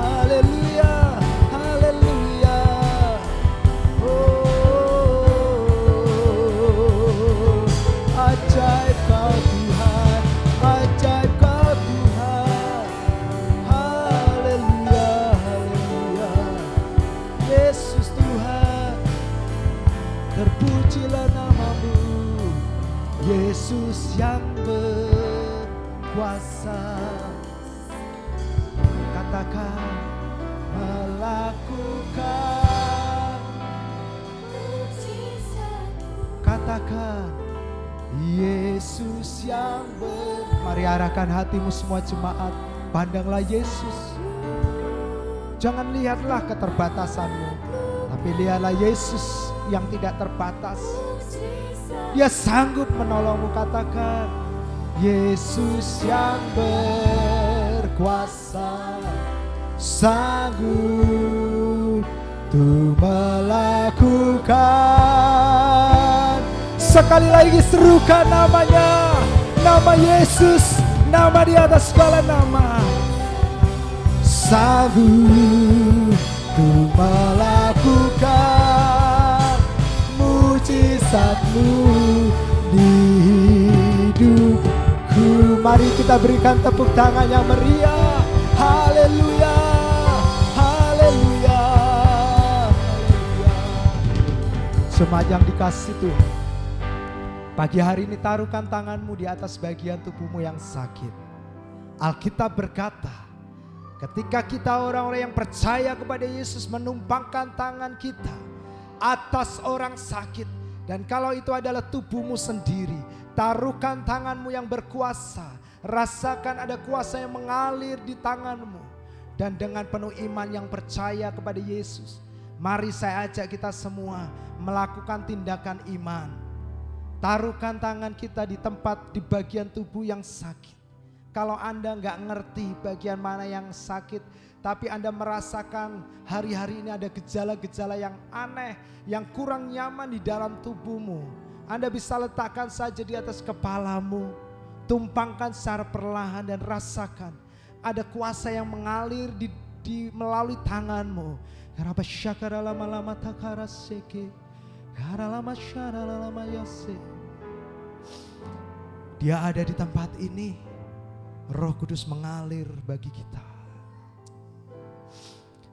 haleluya, haleluya. Oh, ajaib Kau Tuhan, ajaib Kau Tuhan. Haleluya, haleluya. Yesus Tuhan, terpujilah namamu Yesus yang berkuasa. Katakan melakukan, katakan Yesus yang Mari arahkan hatimu semua jemaat. Pandanglah Yesus. Jangan lihatlah keterbatasanmu, tapi lihatlah Yesus yang tidak terbatas. Dia sanggup menolongmu. Katakan Yesus yang berkuasa, sanggup untuk melakukan. Sekali lagi serukan namanya, nama Yesus, nama di atas segala nama. Sanggup untuk melakukan mujizat-Mu di hidupku. Mari kita berikan tepuk tangan yang meriah. Haleluya, haleluya, haleluya. Jemaat yang dikasihi Tuhan, pagi hari ini taruhkan tanganmu di atas bagian tubuhmu yang sakit. Alkitab berkata, ketika kita orang-orang yang percaya kepada Yesus menumpangkan tangan kita atas orang sakit, dan kalau itu adalah tubuhmu sendiri, taruhkan tanganmu yang berkuasa. Rasakan ada kuasa yang mengalir di tanganmu. Dan dengan penuh iman yang percaya kepada Yesus, mari saya ajak kita semua melakukan tindakan iman. Taruhkan tangan kita di tempat, di bagian tubuh yang sakit. Kalau Anda nggak ngerti bagian mana yang sakit, tapi Anda merasakan hari-hari ini ada gejala-gejala yang aneh, yang kurang nyaman di dalam tubuhmu, Anda bisa letakkan saja di atas kepalamu, tumpangkan secara perlahan dan rasakan ada kuasa yang mengalir di melalui tanganmu. Dia ada di tempat ini. Roh Kudus mengalir bagi kita.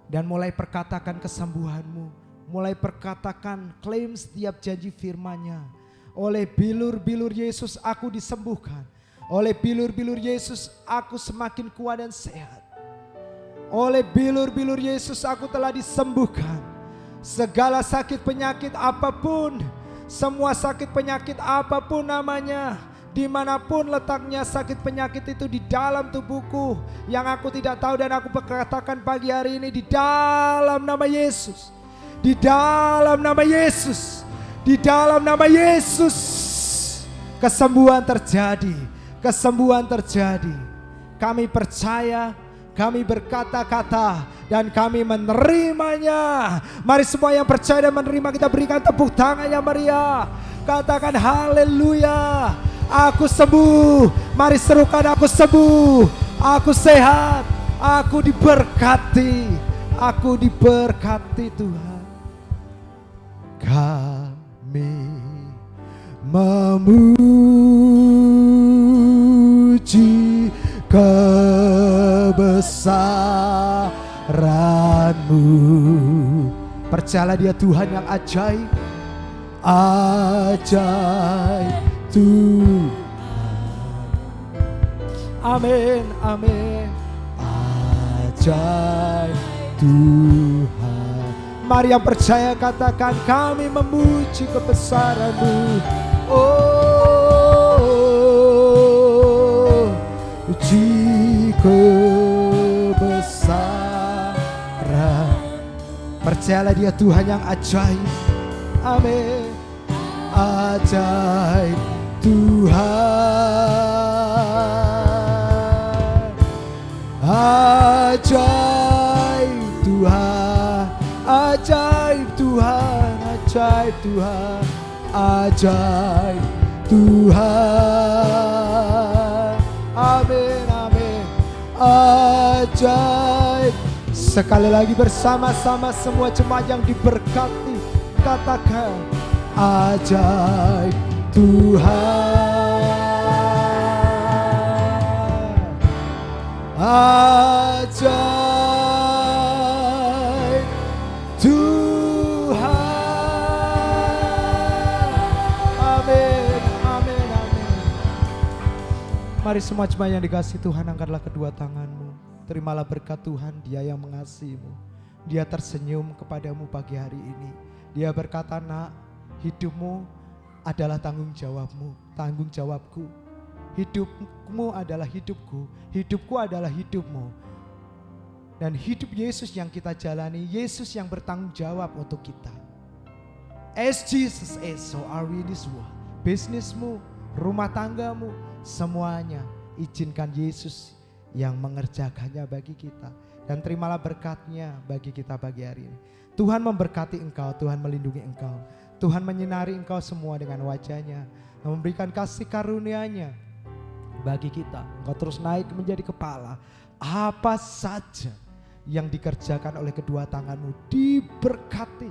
Dan mulai perkatakan kesembuhanmu. Mulai perkatakan, klaim setiap janji firman-Nya. Oleh bilur-bilur Yesus aku disembuhkan. Oleh bilur-bilur Yesus aku semakin kuat dan sehat. Oleh bilur-bilur Yesus aku telah disembuhkan. Segala sakit penyakit apapun, semua sakit penyakit apapun namanya, dimanapun letaknya sakit penyakit itu di dalam tubuhku yang aku tidak tahu, dan aku berkatakan pagi hari ini di dalam nama Yesus, di dalam nama Yesus, di dalam nama Yesus, kesembuhan terjadi, kesembuhan terjadi. Kami percaya, kami berkata-kata, dan kami menerimanya. Mari semua yang percaya dan menerima, kita berikan tepuk tangan yang meriah. Katakan haleluya, Aku sembuh. Mari serukan, aku sembuh. Aku sehat. Aku diberkati. Aku diberkati Tuhan. Kami memuji kebesaran-Mu. Percayalah dia Tuhan yang ajaib. Ajaib Tuhan. Amin, amin. Ajaib Tuhan. Mari yang percaya katakan, kami memuji kebesaran-Mu. Oh, puji kebesaran. Percayalah dia Tuhan yang ajaib. Amin. Ajaib Tuhan. Ajaib Tuhan. Ajaib Tuhan. Ajaib Tuhan. Ajaib Tuhan. Amin, amin. Ajaib. Sekali lagi bersama-sama semua jemaat yang diberkati, katakan ajaib Tuhan. Ajaib Tuhan. Amin, amin, amin. Mari semua jemaat yang dikasihi Tuhan, angkatlah kedua tanganmu. Terimalah berkat Tuhan, Dia yang mengasihimu. Dia tersenyum kepadamu pagi hari ini. Dia berkata, nak, hidupmu adalah tanggung jawabmu, tanggung jawabku. Hidupmu adalah hidupku, hidupku adalah hidupmu. Dan hidup Yesus yang kita jalani, Yesus yang bertanggung jawab untuk kita. As Jesus is, so are we in this world. Bisnismu, rumah tanggamu, semuanya izinkan Yesus yang mengerjakannya bagi kita. Dan terimalah berkatnya bagi kita pagi hari ini. Tuhan memberkati engkau, Tuhan melindungi engkau. Tuhan menyinari engkau semua dengan wajahnya, memberikan kasih karunia-Nya bagi kita. Engkau terus naik menjadi kepala. Apa saja yang dikerjakan oleh kedua tanganmu diberkati,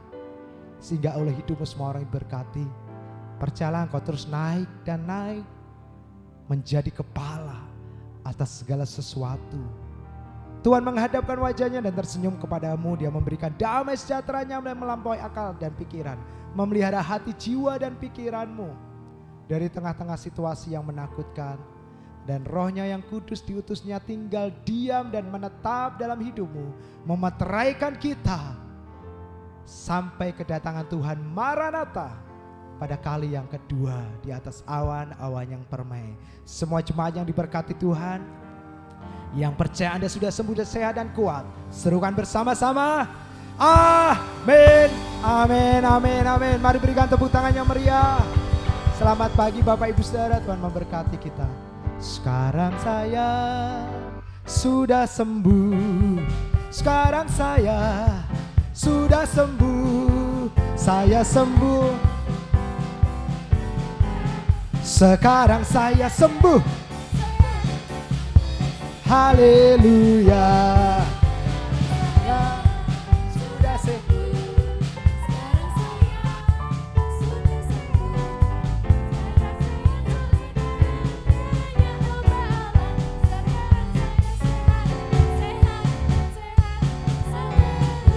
sehingga oleh hidupmu semua orang diberkati. Percayalah engkau terus naik dan naik menjadi kepala atas segala sesuatu. Tuhan menghadapkan wajahnya dan tersenyum kepadamu. Dia memberikan damai sejahteranya yang melampaui akal dan pikiran, memelihara hati, jiwa dan pikiranmu dari tengah-tengah situasi yang menakutkan. Dan Roh-Nya yang kudus diutusnya tinggal diam dan menetap dalam hidupmu, memeteraikan kita sampai kedatangan Tuhan Maranatha pada kali yang kedua di atas awan-awan yang permai. Semua jemaat yang diberkati Tuhan, yang percaya Anda sudah sembuh dan sehat dan kuat, serukan bersama-sama, amin, amin, amin, amin. Mari berikan tepuk tangan yang meriah. Selamat pagi Bapak Ibu Saudara, Tuhan memberkati kita. Sekarang saya sudah sembuh, sekarang saya sudah sembuh, saya sembuh. Sekarang saya sembuh. Haleluya.